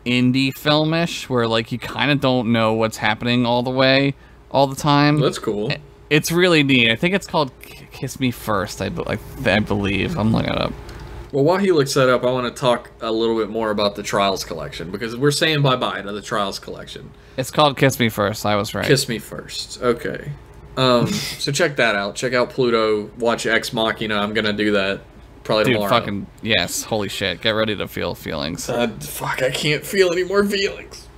indie filmish, where like you kind of don't know what's happening all the time. That's cool. It's really neat. I think it's called Kiss Me First. I believe. I'm looking it up. Well, while he looks that up, I want to talk a little bit more about the Trials collection, because we're saying bye-bye to the Trials collection. It's called Kiss Me First. I was right. Kiss Me First. Okay. So check that out. Check out Pluto. Watch Ex Machina. I'm gonna do that probably tomorrow. Fucking yes. Holy shit. Get ready to feel feelings. Fuck, I can't feel any more feelings.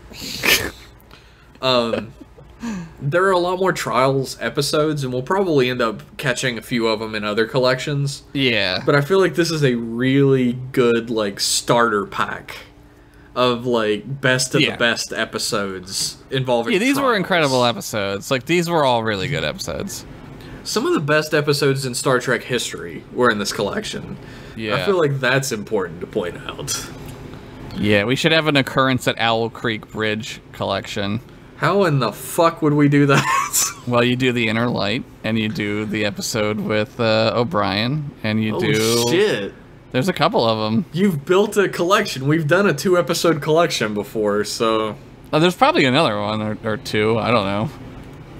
There are a lot more Trials episodes, and we'll probably end up catching a few of them in other collections. Yeah. But I feel like this is a really good, like, starter pack of, like, best of the best episodes involving these Trials. were incredible episodes. Like, these were all really good episodes. Some of the best episodes in Star Trek history were in this collection. Yeah. I feel like that's important to point out. Yeah, we should have an Occurrence at Owl Creek Bridge collection. How in the fuck would we do that? Well, you do the Inner Light, and you do the episode with O'Brien, and you do... Oh, shit. There's a couple of them. You've built a collection. We've done a 2-episode collection before, so... Oh, there's probably another one or two. I don't know.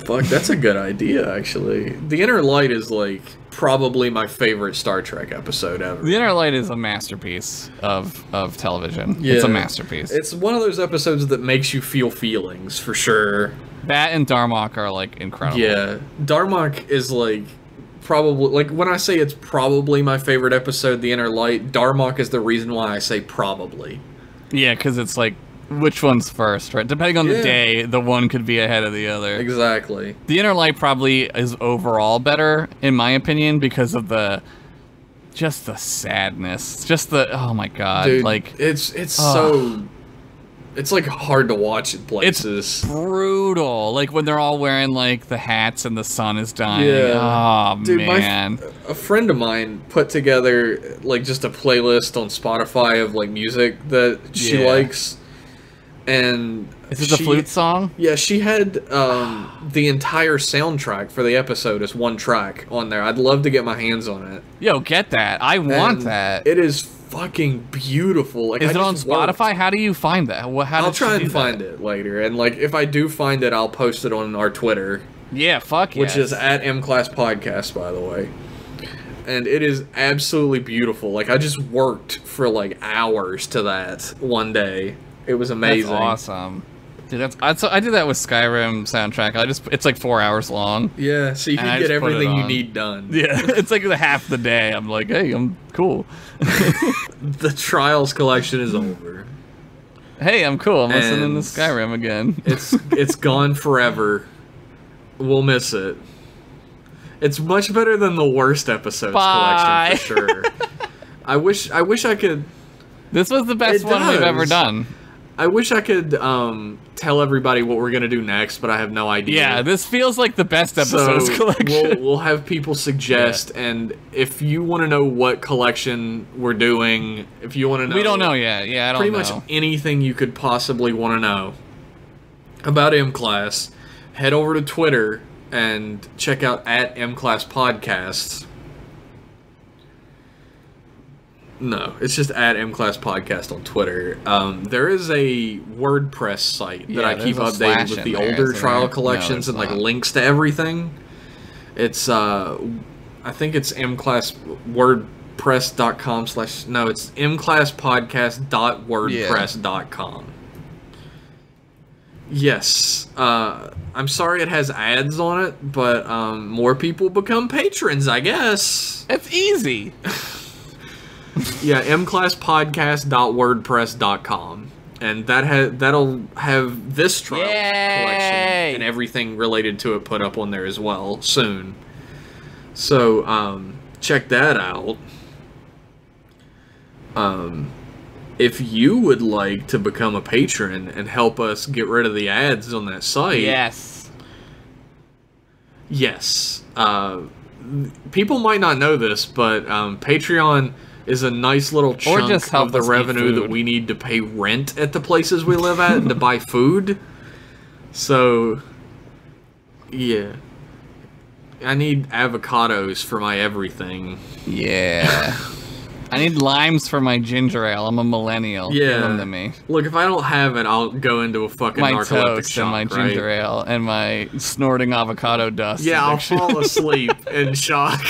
Fuck, that's a good idea, actually. The Inner Light is, like, probably my favorite Star Trek episode ever. The Inner Light is a masterpiece of television. Yeah. It's a masterpiece. It's one of those episodes that makes you feel feelings, for sure. That and Darmok are, like, incredible. Yeah. Darmok is, like, probably... Like, when I say it's probably my favorite episode, The Inner Light, Darmok is the reason why I say probably. Yeah, because it's, like, which one's first, right? Depending on the day, the one could be ahead of the other. Exactly. The Inner Light probably is overall better, in my opinion, because of just the sadness. Just the, oh my god. Dude, like, it's so... It's, like, hard to watch in places. It's brutal. Like, when they're all wearing, like, the hats and the sun is dying. Yeah. Oh, Dude, man. A friend of mine put together, like, just a playlist on Spotify of, like, music that she likes. And is it the flute song? Yeah, she had the entire soundtrack for the episode as one track on there. I'd love to get my hands on it. Yo, get that. I want that. It is fucking beautiful. Like, is it on Spotify? How do you find that? I'll try and find it later. And, like, if I do find it, I'll post it on our Twitter. Yeah, fuck yeah. Which is at mclasspodcast, by the way. And it is absolutely beautiful. Like, I just worked for, like, hours to that one day. It was amazing. That's awesome. Dude, I did that with Skyrim soundtrack. It's like 4 hours long. Yeah, so you can get everything you need done. Yeah, it's like half the day. I'm like, hey, I'm cool. The Trials collection is over. Hey, I'm cool. I'm listening to Skyrim again. It's gone forever. We'll miss it. It's much better than the worst episodes collection for sure. I wish I could. This was the best one we've ever done. I wish I could tell everybody what we're gonna do next, but I have no idea. Yeah, this feels like the best episodes collection. We'll have people suggest, and if you want to know what collection we're doing, if you want to know, we don't know yet. Yeah, I don't know. Pretty much anything you could possibly want to know about M-Class, head over to Twitter and check out at M-Class Podcasts. No, it's just at M-Class Podcast on Twitter. There is a WordPress site that I keep updated with the older trial collections and like links to everything. It's I think it's mclasswordpress.com / no, it's mclasspodcast.wordpress.com. Yes. I'm sorry it has ads on it, but more people become patrons, I guess. It's easy. Yeah, mclasspodcast.wordpress.com, and that'll have this trial collection and everything related to it put up on there as well soon. So check that out. if you would like to become a patron and help us get rid of the ads on that site... Yes. People might not know this, but Patreon is a nice little chunk of the revenue that we need to pay rent at the places we live at and to buy food. So, yeah. I need avocados for my everything. Yeah. I need limes for my ginger ale. I'm a millennial. Yeah. Give them to me. Look, if I don't have it, I'll go into a fucking narcoleptic toast shock, and my ginger ale and my snorting avocado dust. Yeah, I'll fall asleep in shock.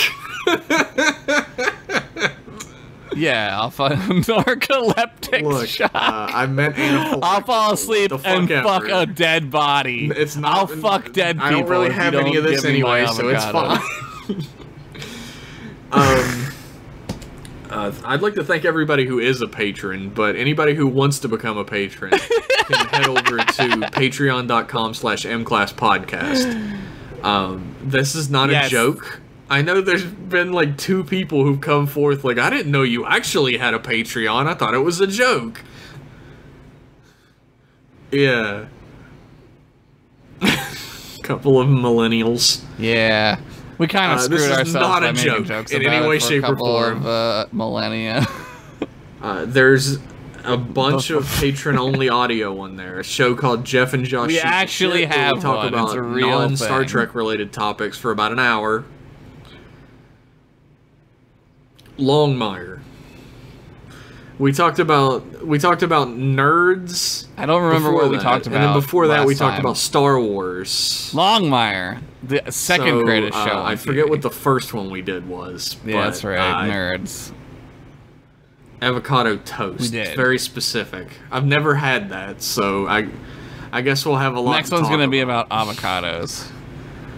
Yeah, I'll fall narcoleptic shock. I meant anaphylactic. I'll fall asleep and ever. fuck a dead body. It's not. I'll fuck dead people. I don't really have any of this anyway, so it's fine. I'd like to thank everybody who is a patron, but anybody who wants to become a patron can head over to patreon.com/mclasspodcast. This is not a joke. I know there's been like 2 people who've come forth like, I didn't know you actually had a Patreon. I thought it was a joke. Yeah. Couple of millennials. Yeah. We kind of screwed ourselves by making jokes in any way, shape, or form. Of, millennia. There's a bunch of patron-only audio on there. A show called Jeff and Josh. We actually have talk about it's a real non-Star Trek related topics for about an hour. Longmire. We talked about nerds. I don't remember what we talked about. And then before that, we talked about Star Wars. Longmire, the second greatest show. I forget what the first one we did was. Yeah, that's right. Nerds. Avocado toast. We did. It's very specific. I've never had that, so I guess we'll have a lot. Next one's gonna be about avocados.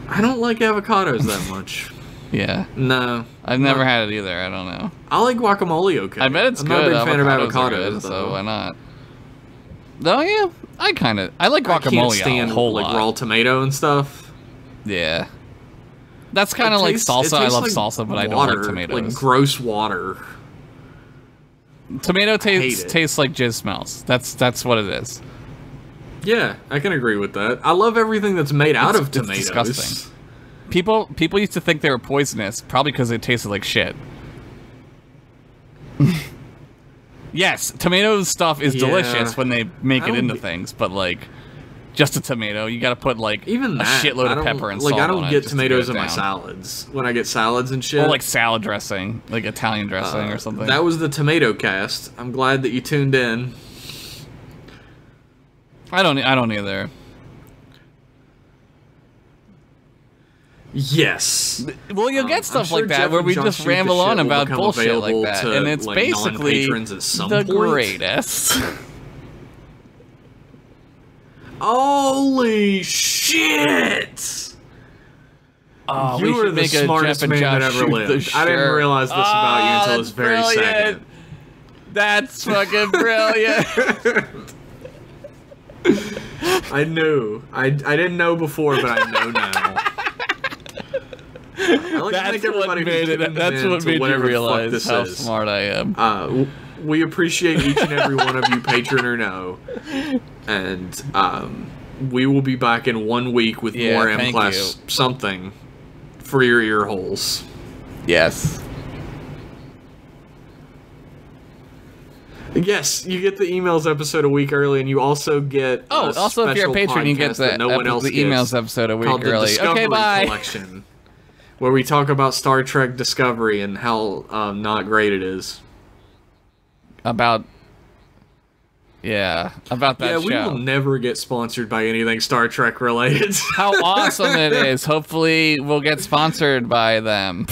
I don't like avocados that much. Yeah. No. I've never had it either. I don't know. I like guacamole, okay. I bet it's good. I'm not a big fan of avocados, avocados, so why not? Oh, yeah. I like guacamole a whole lot. Raw tomato and stuff. Yeah. That's kind of like salsa. I love salsa, but I don't like tomatoes. Like gross water. Tomato tastes like jizz smells. That's what it is. Yeah, I can agree with that. I love everything that's made out of tomatoes. It's disgusting. People used to think they were poisonous, probably because they tasted like shit. Yes, tomato stuff is delicious when they make it into things, but like, just a tomato, you gotta put like even a shitload of pepper and salt on it. I don't get tomatoes in my salads. When I get salads and shit. Or like salad dressing, like Italian dressing or something. That was the tomato cast. I'm glad that you tuned in. I don't either. Yes. Well, you'll get stuff like that where we just ramble on about bullshit like that, and it's basically the greatest. Holy shit! Oh, you were the smartest man that ever lived. I didn't realize this about you until this very second. That's fucking brilliant. I knew. I didn't know before, but I know now. That's what made you realize how smart I am. We appreciate each and every one of you, patron or no. And we will be back in 1 week with more M-Class something for your ear holes. Yes. Yes, you get the emails episode a week early, and you also get also if you're a patron, you get the emails episode a week early. Okay, bye. Collection, where we talk about Star Trek Discovery and how not great it is. About that show. Yeah, we will never get sponsored by anything Star Trek related. How awesome it is. Hopefully we'll get sponsored by them.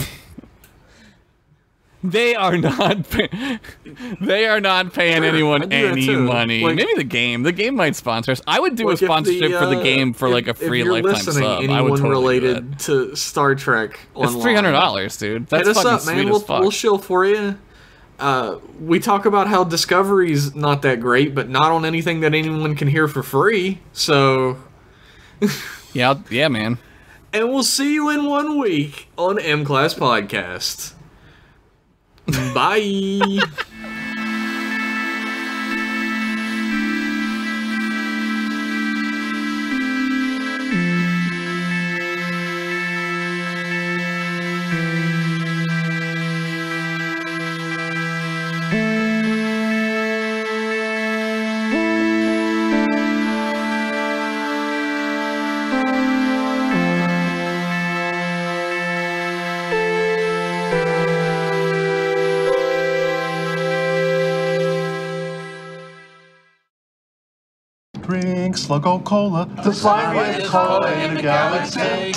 They are not paying anyone any money. Like, maybe the game might sponsor us. I would do a sponsorship for the game for like a free lifetime sub. I would totally related to Star Trek online. It's $300, dude. That's hit us fucking up, man. We'll shill for you. We talk about how Discovery's not that great, but not on anything that anyone can hear for free. So, yeah, man. And we'll see you in 1 week on M-Class Podcast. Bye. drink Sluggo Cola, the slimiest cola in the galaxy.